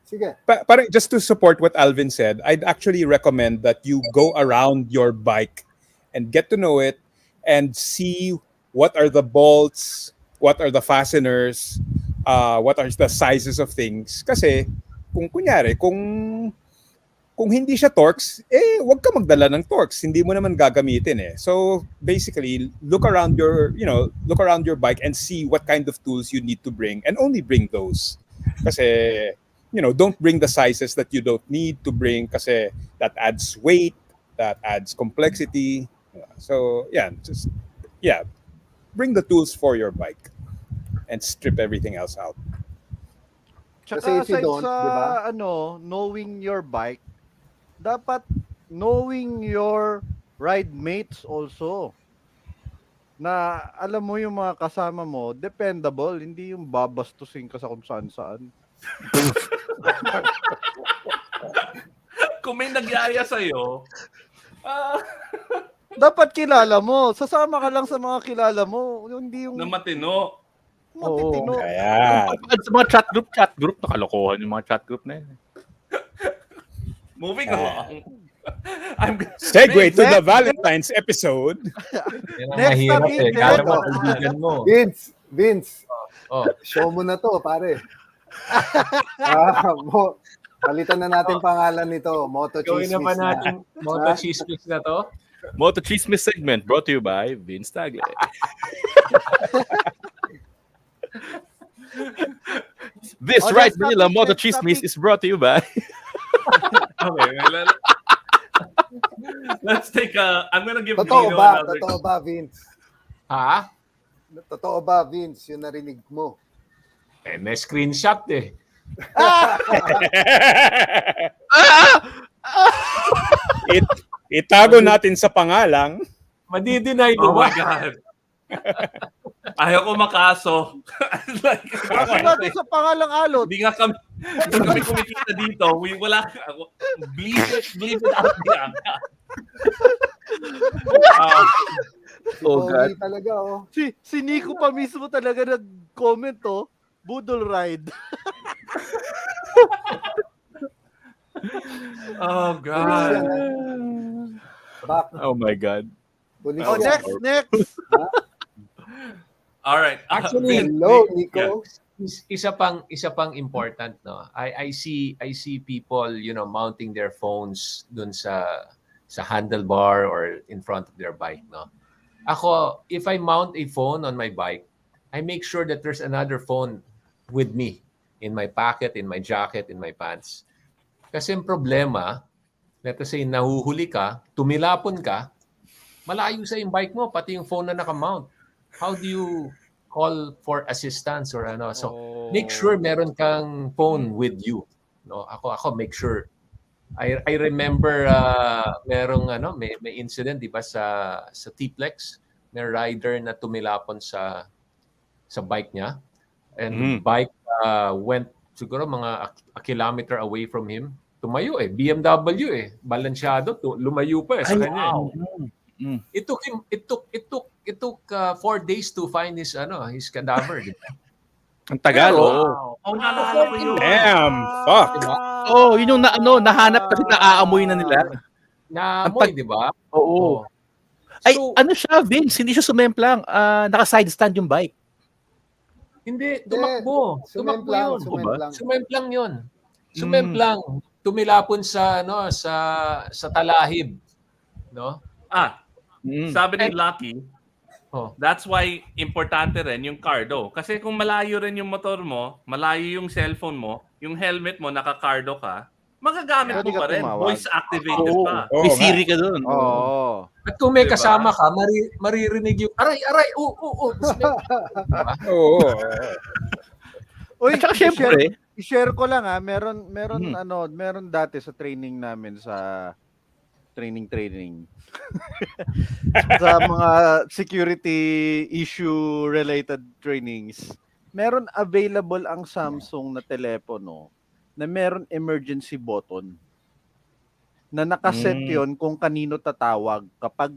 Sige. Parang just to support what Alvin said, I'd actually recommend that you go around your bike and get to know it and see what are the bolts, what are the fasteners, what are the sizes of things. Kasi kung hindi siya Torx, wag ka magdala ng Torx. Hindi mo naman gagamitin So basically, look around your bike and see what kind of tools you need to bring and only bring those. Kasi don't bring the sizes that you don't need to bring kasi that adds weight, that adds complexity. So bring the tools for your bike and strip everything else out. Tsaka Kasi if you aside don't, sa diba? knowing your bike, dapat knowing your ride mates also. Na alam mo yung mga kasama mo, dependable, hindi yung babastusin ka sa kung saan-saan. Kung may nagyaya sa'yo, Dapat kilala mo. Sasama ka lang sa mga kilala mo. Hindi yung na matino. matitino. Ayan. Sa mga chat group, nakalokohan yung mga chat group na yun. Moving along. Segue to the Valentine's episode. Next topic, Kala mo, kaibigan mo. Vince, Oh. show mo na to, pare. Palitan na natin pangalan nito, Moto Gawin na pa Chismis natin Moto Chismis na to. Moto Chismis segment brought to you by Vince Tagle. This Oh, Ride next Manila topic, Moto next Chismis topic. is brought to you by Okay, let's take I'm gonna give Totoo Dino ba? another. Totoo ba, Vince? Ha? Totoo ba, Vince, yung narinig mo? May screenshot eh. Itago natin sa pangalang. Madi-deny Oh mo my ba? God. Ayaw ko makaso. Like, Kaso natin sa pangalang alot. hindi kami kumikita dito. Wala. Bleep it out niya. Si Oh, Pogi talaga, oh. Si Nico pa mismo talaga nag-comment, oh. Budol ride. Oh, Police God. yan, ah. Back. Oh my God. Police Oh, yan. next. All right. Actually, Hello, Nico. Isa pang important, no. I see people, mounting their phones dun sa handlebar or in front of their bike, no. Ako, if I mount a phone on my bike, I make sure that there's another phone with me in my pocket, in my jacket, in my pants. Kasi ang problema, let us say nahuhuli ka, tumilapon ka, malayo sa yung bike mo, pati yung phone na nakamount. How do you call for assistance or ano? So, make sure meron kang phone with you. No, ako make sure. I remember merong may incident, 'di ba, sa T-Plex, may rider na tumilapon sa bike niya, and the bike went siguro mga a kilometer away from him. Tumayo BMW balansyado, lumayo pa sa kanya. It took 4 days to find his cadaver, di ba? Ang tagal, oo. Oh, naalala ko yun. Damn, fuck. Oh, yun yung nahanap kasi naaamoy na nila. Naamoy, di ba? Oo. Oh. Ay, So, ano siya, Vince? Hindi siya sumemplang. Naka-side stand yung bike. hindi, tumakbo. Tumakbo yun. Sumemplang yun. Sumemplang. Tumilapon sa talahib, no? Sabi ni Lucky, Oh. that's why importante rin yung cardo. Kasi kung malayo rin yung motor mo, malayo yung cellphone mo, yung helmet mo, naka-cardo ka, magagamit Pwede mo ka pa rin. tumawag. Voice activated pa. May Siri ka dun. Oo. At kung may Diba? kasama ka, maririnig yung aray, Oo. Uy, At saka syempre, i-share ko lang meron dati sa training namin sa training sa mga security issue related trainings. Meron available ang Samsung na telepono na meron emergency button na nakaset yon kung kanino tatawag kapag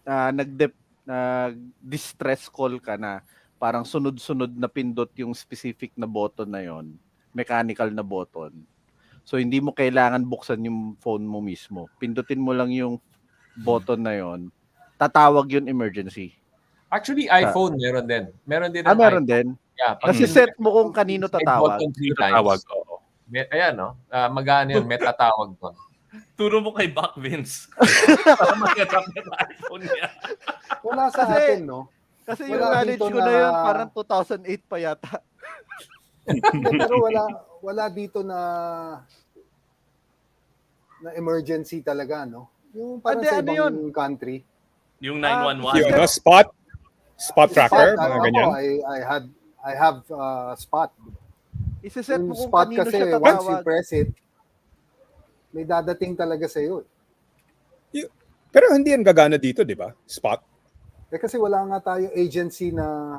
nag-distress call ka na, parang sunod-sunod na pindot yung specific na button na yon, mechanical na button. So hindi mo kailangan buksan yung phone mo mismo. Pindutin mo lang yung button na yon, tatawag yun emergency. Actually, iPhone meron din. Meron din ang Meron iPhone. din. Yeah, Kasi set mo kung kanino tatawag. button 3 tatawag. times. Oo. Ayan, no? Magana yun, may tatawag doon. Turo mo kay Back Vince. Para mag-get-up yung iPhone niya. Wala sa atin, no? Kasi yung Wala knowledge dito ko na na- yun, parang 2008 pa yata. Pero wala dito na emergency talaga, no? Yung parang Ade, sa ano ibang yun? country. Yung Yung 911. spot tracker, mga Ako, ganyan. I have spot. Isa-set Yung mo kung spot kanino kasi, siya once you tatawag. press it, may dadating talaga sa iyo. Pero hindi yan gagana dito, di ba? Spot. Kasi wala nga tayo agency na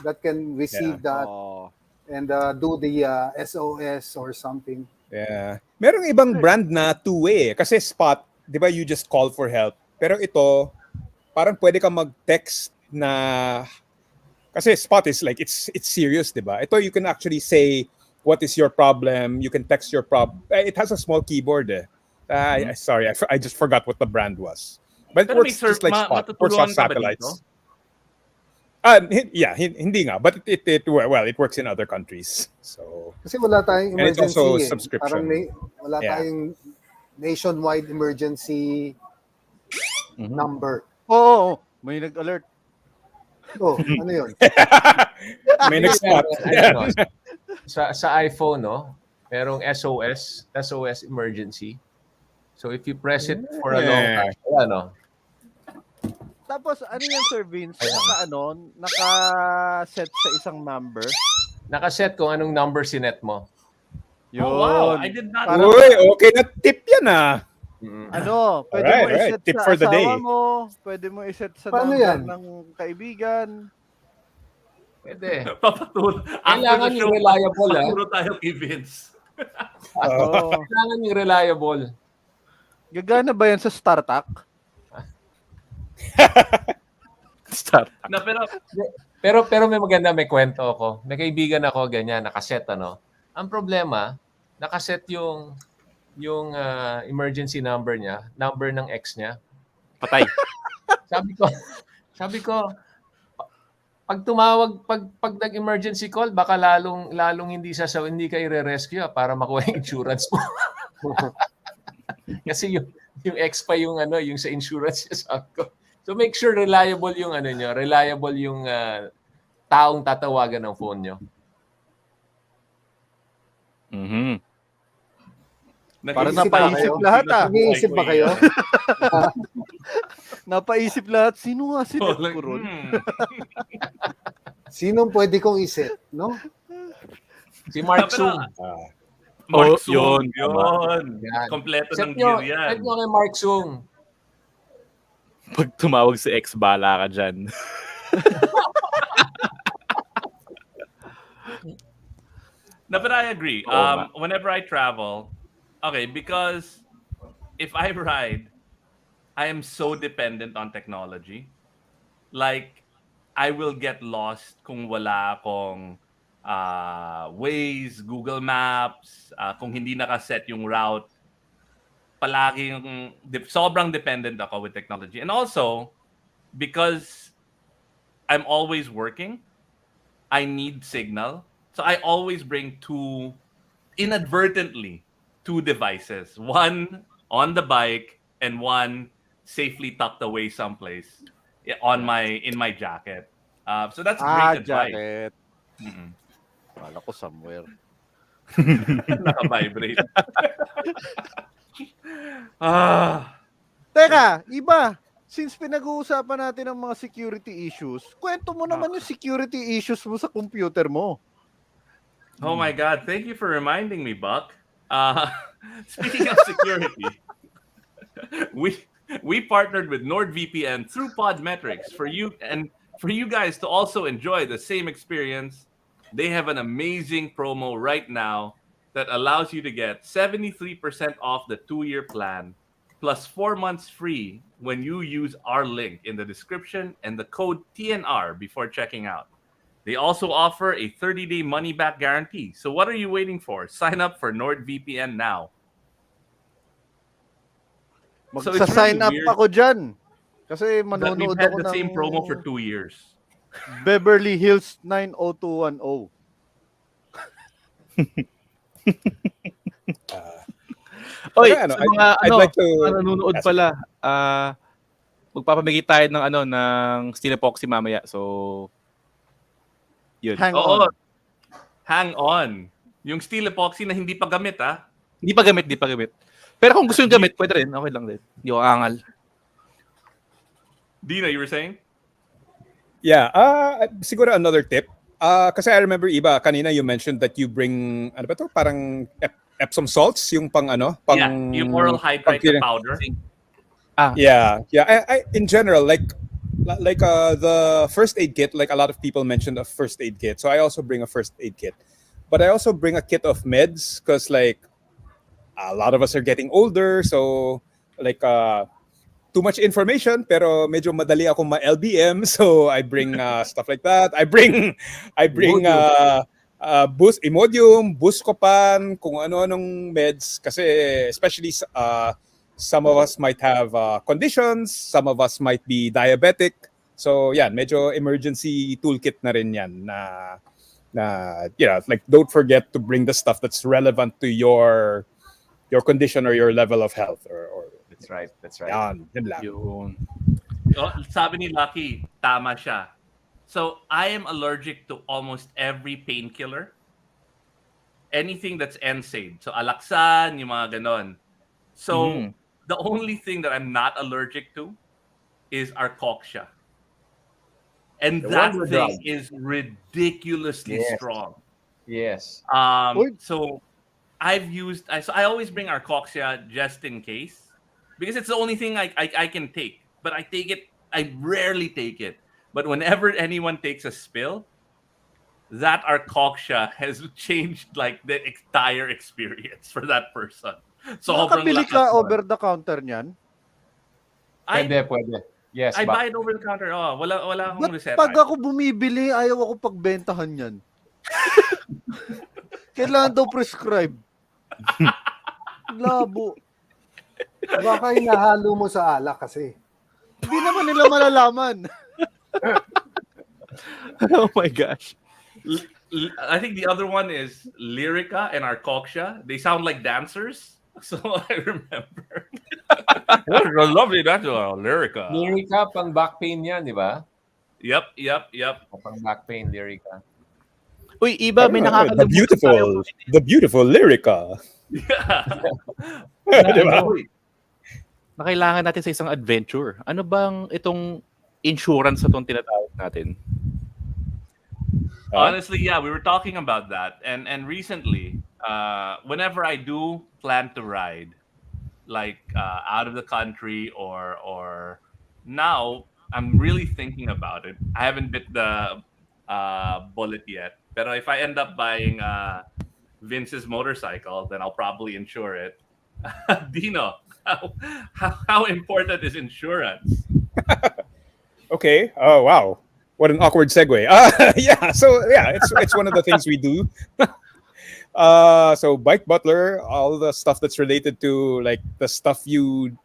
that can receive that Oh. and do the SOS or something. Yeah. Merong ibang brand na two-way Kasi Spot, di ba, you just call for help. Pero ito, parang pwede kang mag-text na... Kasi Spot is like, it's serious, di ba? Ito, you can actually say, what is your problem? You can text your problem. It has a small keyboard Sorry, I just forgot what the brand was. But it Pero works just like Spot. It works on matutulungan ka ba satellites. dito? Yeah, hindi nga. But it works in other countries. So... Kasi wala tayong And it's emergency. also subscription. Parang wala tayong nationwide emergency number. Oo, may nag-alert. Oh, ano yun? May nag-spot. Sa iPhone, no? merong SOS emergency. So if you press it for a long Yeah. time, ano, Tapos ano yan, Sir Vince? Naka-set sa isang number. nakaset kung anong number sinet mo. Yun. Oh, wow. I did not Parang- know Uy, that. okay na tip yan ah. Pwede mo Alright, iset tip sa for the asawa day. mo, pwede mo iset sa Paano number yan? ng kaibigan. Pwede. Papaturo. After Kailangan the yung show, reliable, paturo tayo kay Vince. Oo. Kailangan yung reliable. Gagana ba yan sa StarTac? Start. Na, Pero may kwento ako. May kaibigan ako ganyan, nakaset ano. Ang problema, nakaset yung emergency number niya, number ng ex niya. Patay. Sabi ko, pag tumawag, pag nag-emergency call, baka lalong hindi ka i-rescue para makuha yung insurance mo. Kasi yung ex pa yung sa insurance niya, sabi ko. So make sure reliable yung reliable yung taong tatawagan ng phone nyo. Mhm. Parang Nag-iisip napaisip ako. lahat, ah. Nag-iisip ba kayo? Napaisip lahat, sino nga si Oh, Ned Coron? Sinong pwede kong iset, no? Si Mark Pero, Sung. Mark Oh, Sung, yun, tama. yun. Yan. Kompleto Set ng nyo, gear yan. set nyo kay Mark Sung. Pag tumawag si ex, bala ka dyan. No, but I agree. Oo Whenever I travel, okay, because if I ride, I am so dependent on technology. Like, I will get lost kung wala akong Waze, Google Maps, kung hindi nakaset yung route. Palaging sobrang dependent ako with technology. And also, because I'm always working, I need signal. So I always bring inadvertently, two devices. One on the bike and one safely tucked away someplace in my jacket. So that's great advice. Jacket. Mm-mm. Wala ko somewhere. Naka-vibrate. Teka, iba. Since pinag-uusapan natin ang mga security issues, kwento mo naman yung security issues mo sa computer mo. Oh my God! Thank you for reminding me, Buck. Speaking of security, we partnered with NordVPN through Podmetrics for you guys to also enjoy the same experience. They have an amazing promo right now that allows you to get 73% off the 2-year plan plus 4 months free when you use our link in the description and the code TNR before checking out. They also offer a 30-day money-back guarantee. So what are you waiting for? Sign up for NordVPN now. So it's Magsa-sign up really weird ako dyan. Kasi that we've manonood had ako the ng same promo for 2 years. Beverly Hills 90210. Oy, Pero sa mga I'd like to nanonood pala, magpapamigay tayo ng steel epoxy mamaya. So, yun. Hang Oo. on. Hang on. Yung steel epoxy na hindi pa gamit, Hindi pa gamit. Pero kung gusto yung gamit, pwede rin. Okay lang din. Hindi ko angal. Dina, you were saying? Yeah, siguro another tip. Kasi I remember iba kanina you mentioned that you bring ano ba to? Parang Epsom salts yung pang Yung oral hydrate na powder. Yeah. I in general like the first aid kit, like a lot of people mentioned a first aid kit. So I also bring a first aid kit. But I also bring a kit of meds because like a lot of us are getting older, so like too much information pero medyo madali akong ma-LBM, so I bring stuff like that. I bring Imodium, Buscopan, kung ano-anong meds kasi especially some of us might have conditions, some of us might be diabetic. So yan, medyo emergency toolkit na rin yan na like don't forget to bring the stuff that's relevant to your condition or your level of health or That's right. yan lang. Yun. Oh, sabi ni Lucky, tama siya. So, I am allergic to almost every painkiller. anything that's NSAID. So alaksan, yung mga ganon. So Mhm. the only thing that I'm not allergic to is arcoxia. And The that wonder thing drug. is ridiculously Yes. strong. Yes. Uy. So I always bring arcoxia just in case because it's the only thing I can take. But I rarely take it. But whenever anyone takes a spill, that arcoxia has changed like the entire experience for that person. Sobrang Nakabili lakas ka nun. over the counter niyan? Pwede. Yes, I Bak. buy it over the counter. Oh, wala akong Ba't reseta. pag ako bumibili, ayaw ako pagbentahan yan? Kailangan daw prescribe. Labo. Baka inahalo mo sa alak kasi. Hindi naman nila malalaman. Oh my gosh. I think the other one is Lyrica and Arcoxia. They sound like dancers. So I remember. What a lovely dancer, Lyrica. Lyrica, pang back pain yan, di ba? Yep. O, pang back pain, Lyrica. Uy, Iba, may the nakakalimutan tayo. beautiful Lyrica. Yeah. Diba? Na kailangan natin sa isang adventure. Ano bang itong insurance na itong tinatawag natin? Honestly, yeah, we were talking about that, and recently, whenever I do plan to ride, like out of the country or now, I'm really thinking about it. I haven't bit the bullet yet, but if I end up buying Vince's motorcycle, then I'll probably insure it. Dino, how important is insurance? Okay. Oh wow. What an awkward segue. Yeah. So yeah, it's one of the things we do. So Bike Butler, all the stuff that's related to like the stuff you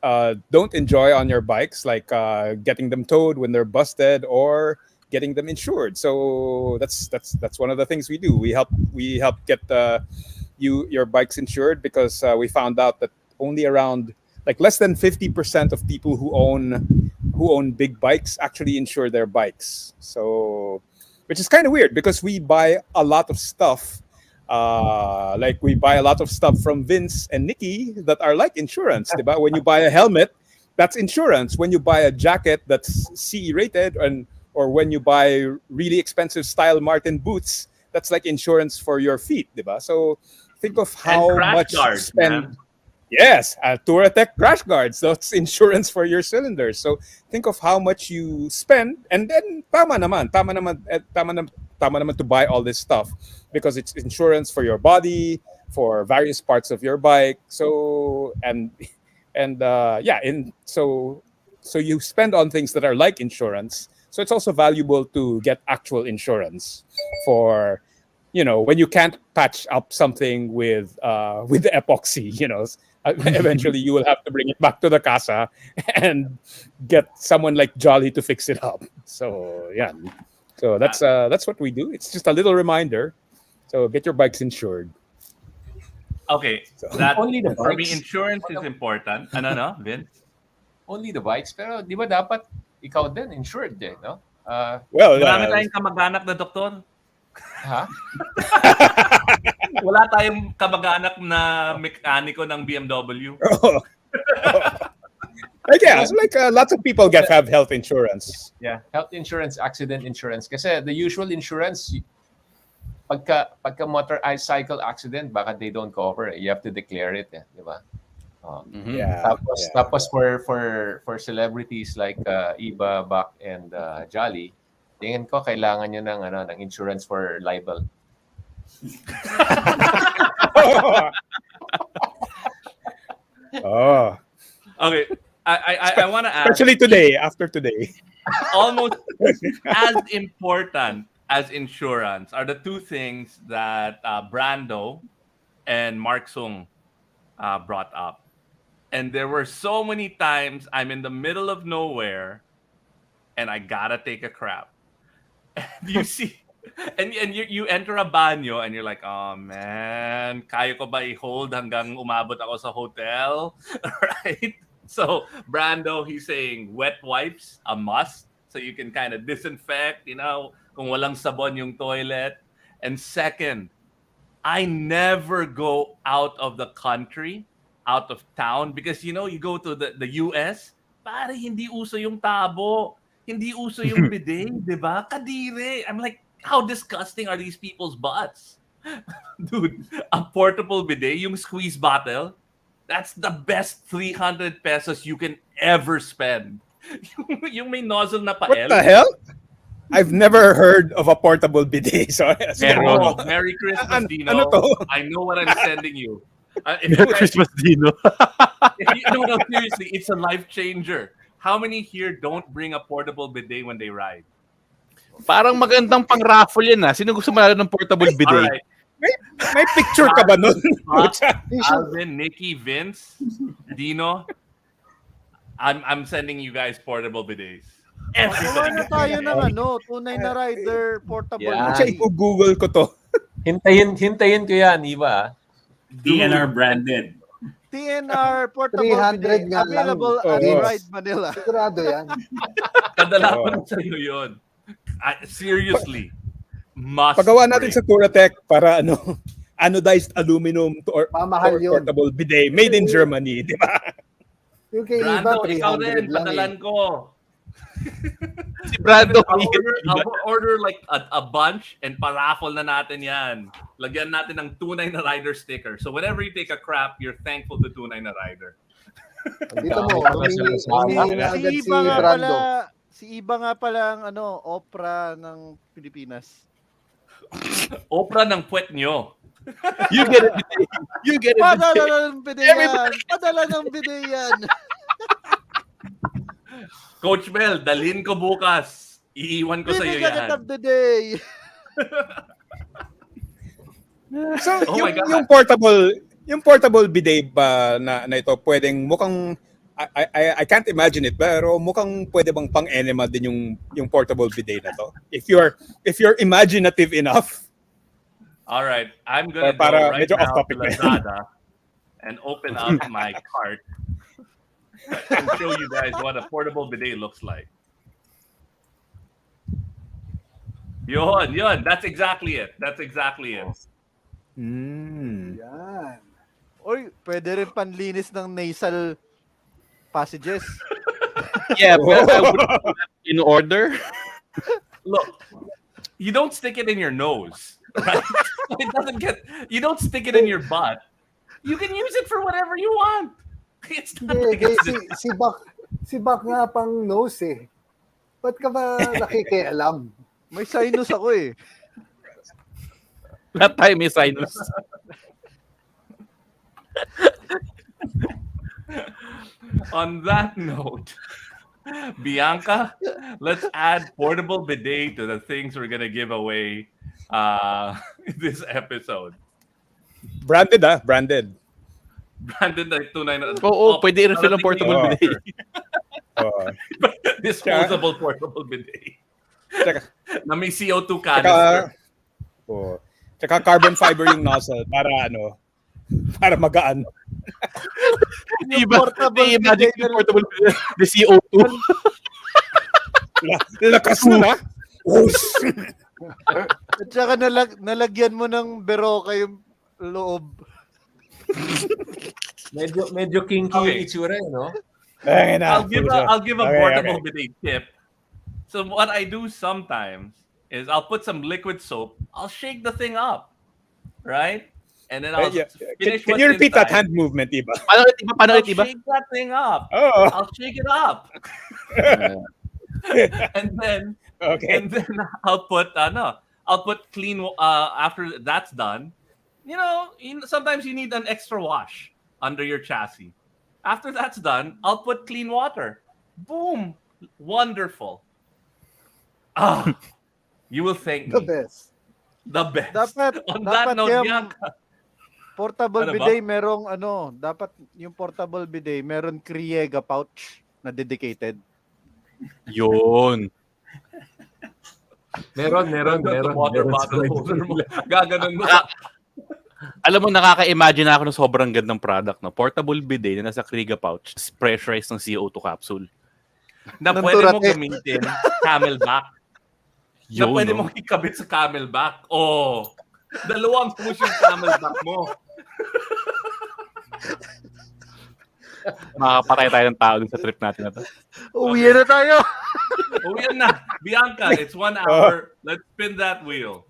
don't enjoy on your bikes, like getting them towed when they're busted or getting them insured. So that's one of the things we do. We help get your bikes insured because we found out that only around like less than 50% of people who own big bikes actually insure their bikes. So, which is kind of weird because we buy a lot of stuff. Like we buy a lot of stuff from Vince and Nikki that are like insurance. Diba? When you buy a helmet, that's insurance. When you buy a jacket that's CE rated, or when you buy really expensive style Martin boots, that's like insurance for your feet. Diba? So think of how And crash much you guards, spend. man. Yes, Touratech crash guards. That's insurance for your cylinders. So think of how much you spend, and then tama naman to buy all this stuff because it's insurance for your body, for various parts of your bike. So so you spend on things that are like insurance. So it's also valuable to get actual insurance for, when you can't patch up something with the epoxy, eventually you will have to bring it back to the casa and get someone like Jolly to fix it up. So yeah, so that's what we do. It's just a little reminder. So get your bikes insured. Okay, So that Only the for me, bikes? insurance is important. No, Vince. Only the bikes. Pero di ba dapat ikaw din insured din, no? well, Marami tayong kamag-anak na doktor. Ha? Wala tayong kamag-anak na mekaniko ng BMW. like, yeah, so like lots of people have health insurance. Yeah, health insurance, accident insurance. Kasi the usual insurance, pagka motorcycle accident, baka they don't cover. You have to declare it, di ba? Yeah. Tapos for celebrities like Iba, Bak, and Jolly, tingin ko kailangan nyo ng insurance for libel. Oh, Okay, I want to ask. especially today, after today. Almost as important as insurance are the two things that Brando and Mark Sung brought up. And there were so many times I'm in the middle of nowhere and I gotta take a crap. And you see, and you enter a banyo and you're like, oh man, kaya ko ba i-hold hanggang umabot ako sa hotel? Right? So Brando, he's saying wet wipes, a must. So you can kind of disinfect, kung walang sabon yung toilet. And second, I never go out of the country, out of town, because you go to the US, pare hindi uso yung tabo, hindi uso yung bidet, di ba? Kadire. I'm like, how disgusting are these people's butts? Dude, a portable bidet, yung squeeze bottle, that's the best 300 pesos you can ever spend. Yung may nozzle na What pael. the hell? I've never heard of a portable bidet. So, Oh, Merry Christmas, Dino. ano to? I know what I'm sending you. If Merry you guys- Christmas, Dino. no, seriously, it's a life changer. How many here don't bring a portable bidet when they ride? Parang magandang pang-raffle yan Sino gusto manalo ng portable All bidet? right, May picture ka ba nun? Alvin, Nikki, Vince, Dino, I'm sending you guys portable bidets. Gawa Everybody. na tayo ng tunay na rider portable. Yeah. Actually, Google ko to. Hintayin ko yan, Iba. DNR branded. TNR portable 300 bidet nga lang. available at Oo. Ride Manila. Sigurado yan. Padala ko na sa'yo yun. Seriously. Must Pagawa natin bring. sa Touratech para anodized aluminum Mamahal yun. portable bidet made in Germany, di ba? Yung kay Iba, Brando, ikaw rin, 300 lang padalan ko. Si Brando. I'll order like a bunch and paraffle na natin yan. Lagyan natin ng tunay na rider sticker. So whenever you take a crap, you're thankful to tunay na rider. Dito mo, humingi na agad si Brando. Si Iba nga pala ang opera ng Pilipinas. Opera ng puwet nyo. You get it. You get it. Padala ng bidet yan. Padala ng bidet yan. Coach Mel, dalhin ko bukas. Iiwan ko sa iyo Bibigyan yan. kita ng bidet. So, Oh my God. yung portable bidet ba na ito, pwedeng mukhang I can't imagine it, pero mukhang pwede bang pang-enema din yung portable bidet na to? If you're imaginative enough. All right, I'm gonna go Para right medyo now off to topic na yan. Lazada and open up my cart and show you guys what a portable bidet looks like. Yun. That's exactly it. Yan. Oy, pwede rin panlinis ng nasal passages. Yeah, but I would put that in order. Look, you don't stick it in your nose, right? It doesn't get. You don't stick it in your butt. You can use it for whatever you want. It's not Hindi, like kay si Bak nga pang nose eh. Ba't ka ba nakikialam? May sinus ako eh. Lahat tayo may sinus. On that note, Bianca, let's add portable bidet to the things we're gonna give away this episode. Branded branded. Brandon, na tunay na. Oo, pwede i-refill ang portable Oo. bidet. Disposable portable bidet. Tsaka, Na may CO2 canister. tsaka carbon fiber yung nozzle para magaan. Imagine yung portable bidet. The CO2. Lakas na. At saka nalagyan mo ng beroka yung loob. Medyo kinky Okay. yung itsura no? I'll give a Okay, portable okay. bidet tip. So what I do sometimes is I'll put some liquid soap. I'll shake the thing up, right? And then I'll finish. Can what's you repeat that inside. hand movement, Iba? Paano ulit iba? I'll shake that thing up. Oh, I'll shake it up, and then okay. I'll put clean. After that's done, sometimes you need an extra wash under your chassis. After that's done, I'll put clean water. Boom, wonderful. You will thank The me. best. The best. On Dapat that note, yung Bianca. portable Ano ba? bidet merong dapat yung portable bidet meron Kriega pouch na dedicated. Yun. Meron. Water bottle holder mo. Gaganon mo. Alam mo, nakaka-imagine ako ng sobrang gandang product. No? Portable bidet na nasa Kriega pouch. Pressurized ng CO2 capsule. Na Ng pwede mo Turate. gamitin camelback. Na Yun, pwede no? mo ikabit sa camelback. Oh, Dalawang push yung camelback mo. Makakapatay tayo ng tao dun sa trip natin na to. Uwi na tayo. Uwi na. Bianca, it's 1 hour. Let's spin that wheel.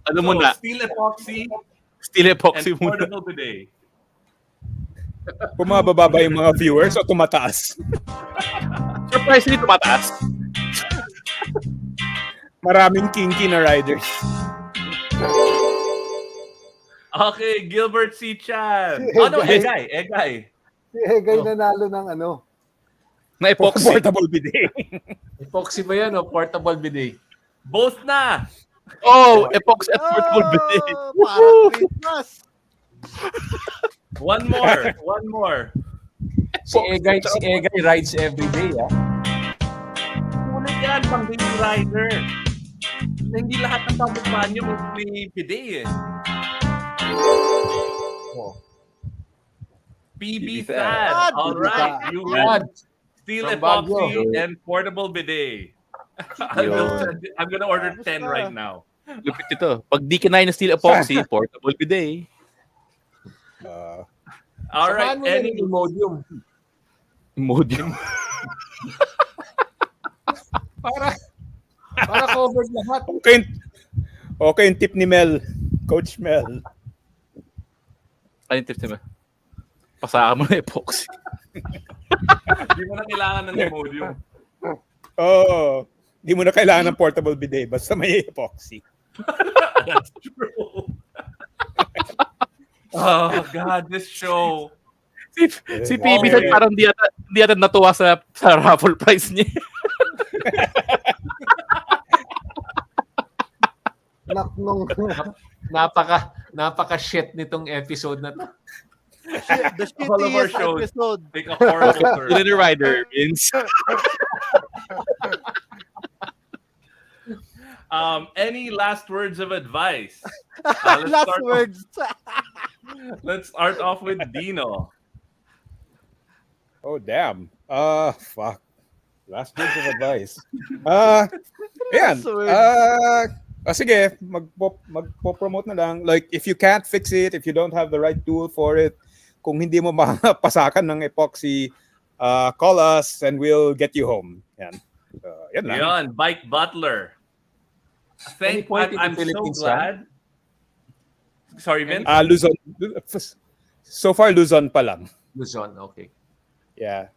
Ano muna? Steel epoxy Steel and epoxy muna. portable bidet. Bumababa ba yung mga viewers o tumataas? Surprisingly, tumataas. Maraming kinky na riders. Okay, Gilbert C. Chan. Si Oh no, Egay. Egay. Si Egay nanalo ng ano. Na epoxy. Portable bidet. Epoxy ba yan o portable bidet? Both na. Oh, epoxy at portable bidet. Parang Christmas. One more. Si Egay rides every day, ah. Ngunit yan, pang baby rider. Hindi lahat ng pamukbaan nyo may bidet eh. Oh. PB Sad. Sad. All right. You Sad. won steel From epoxy Baguio. and portable bidet. Yun. I'm gonna order 10 right now. Lupit ito. Pag di kinain ng steel epoxy, portable bidet. All right. Samahan mo na yung Imodium. Imodium. Para covered lahat. Okay yung tip ni Mel. Coach Mel. Ano yung tips naman? Pasaka mo na epoxy. Hindi mo na kailangan ng Imodium. Oo. Hindi mo na kailangan ng portable bidet. Basta may epoxy. That's true. Oh God, this show. Si PB Okay. parang di ata natuwa sa raffle prize niya. Napaka shit nitong episode na to. The All of our shittiest shows. episode. Take a horrible turn. Yun yung rider, Vince. Any last words of advice? Last words. Let's start off with Dino. Oh, damn. Fuck. Last words of advice. Ayan. Sige, magpo-promote na lang. Like, if you can't fix it, if you don't have the right tool for it, kung hindi mo mapasakan ng epoxy, call us and we'll get you home. Yan. Yan lang. Yon, Bike Butler. Any point in the I'm so Philippines, glad. Sorry, Vince. Luzon. So far, Luzon pa lang. Luzon, okay. Yeah.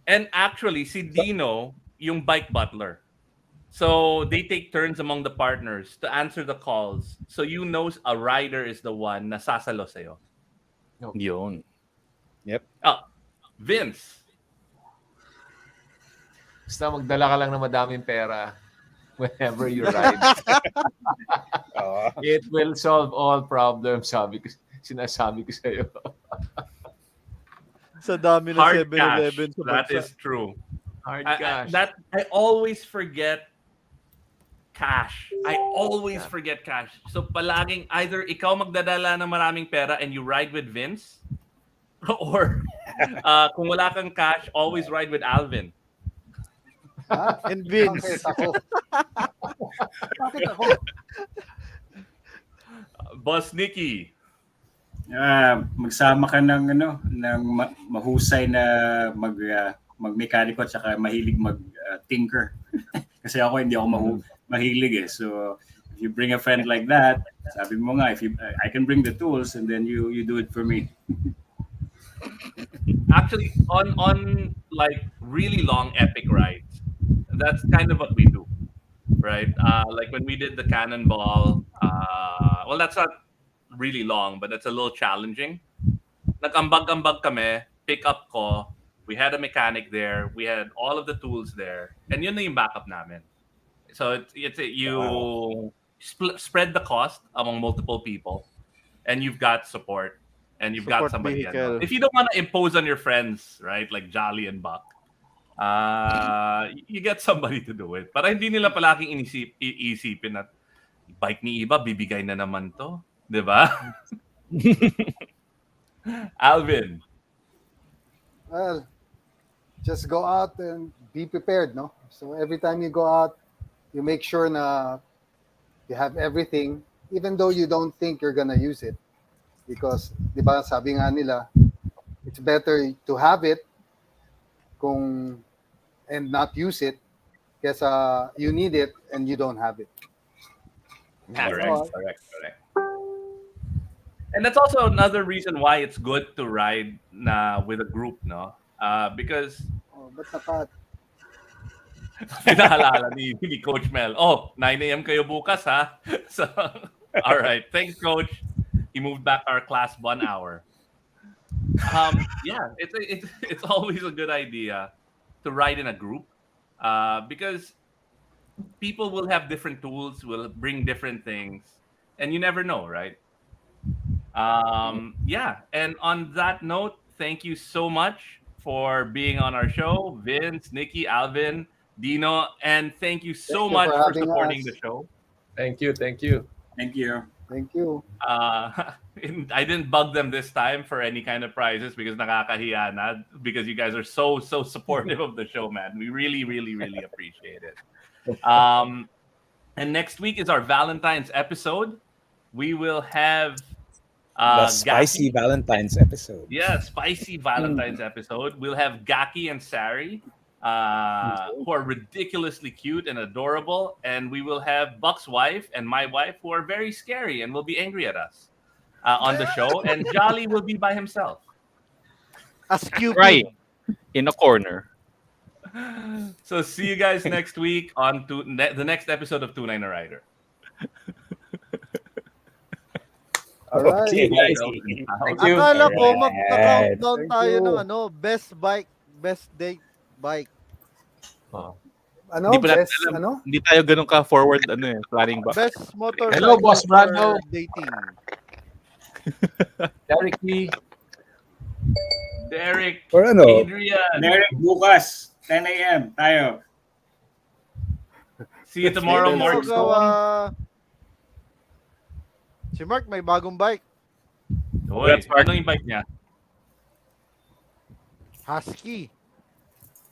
And actually, si Dino, yung Bike Butler. So they take turns among the partners to answer the calls. So you know a rider is the one na sasalo sa'yo. Yun. Yep. Vince. Basta magdala ka lang ng madaming pera whenever you ride. It will solve all problems, sinasabi ko sa'yo. Sa dami ng Hard 7-Eleven cash. sa That bansa. is true. Hard I cash. always forget cash. I always forget cash. So palaging either ikaw magdadala ng maraming pera and you ride with Vince, or kung wala kang cash, always ride with Alvin. And Vince. Bakit ako? Boss Nikki. Magsama ka ng mahusay na magmekaniko at saka mahilig mag-tinker. Kasi ako hindi ako mahilig eh. So if you bring a friend like that, sabi mo nga, I can bring the tools and then you do it for me. Actually, on like really long epic rides, that's kind of what we do, right? Like when we did the cannonball, well, that's not really long, but that's a little challenging. Nag-ambag-ambag kami, pick up ko, we had a mechanic there, we had all of the tools there, and yun na yung backup namin. So you spread the cost among multiple people, and you've got support, and you've got Support somebody. vehicle. If you don't want to impose on your friends, right, like Jolly and Buck, you get somebody to do it. Para hindi nila palaging iisipin at bike ni iba, bibigay na naman to. Diba? Alvin. Well, just go out and be prepared, no? So every time you go out, you make sure na You have everything, even though you don't think you're gonna use it. Because, di ba, sabi nga nila, it's better to have it kung and not use it kesa you need it and you don't have it. Correct, all. correct, correct. And that's also another reason why it's good to ride with a group, no? Because Oh, ba't naka... pinaalala ni Coach Mel, 9 a.m. kayo bukas, ha? So, all right. Thanks, Coach. He moved back our class 1 hour. Yeah, it's always a good idea to ride in a group because people will have different tools, will bring different things, and you never know, right? Yeah, and on that note, thank you so much for being on our show, Vince, Nikki, Alvin, Dino, and thank you so Thank you much for for having supporting us. the show. Thank you, thank you. Thank you. Thank you. I didn't bug them this time for any kind of prizes because nakakahiya na, because you guys are so supportive of the show, man. We really, really, really appreciate it. And next week is our Valentine's episode. We will have The spicy Gaki. Valentine's episode. Yeah, spicy Valentine's episode. We'll have Gaki and Sari, who are ridiculously cute and adorable, and we will have Buck's wife and my wife, who are very scary and will be angry at us on the show. And Jolly will be by himself. As Cupid. Right. In a corner. So see you guys next week on the next episode of Tunay na Rider. All right. Okay, guys. Thank you. Akala ko Alright. mag-countdown Thank tayo you. ng best bike, best date bike. Ano? Hindi pa natin Best, alam. ano? Hindi tayo ganun ka forward planning ba? Best motorcycle Hello, Boss for Brando. dating. Derek Lee. Derek, Or ano? Adrian. Derek, bukas, 10 a.m. tayo. See you tomorrow, Mark Stone. OGAWA. Si Mark may bagong bike. Oy, Congrats, Mark. ano yung bike niya? Husky.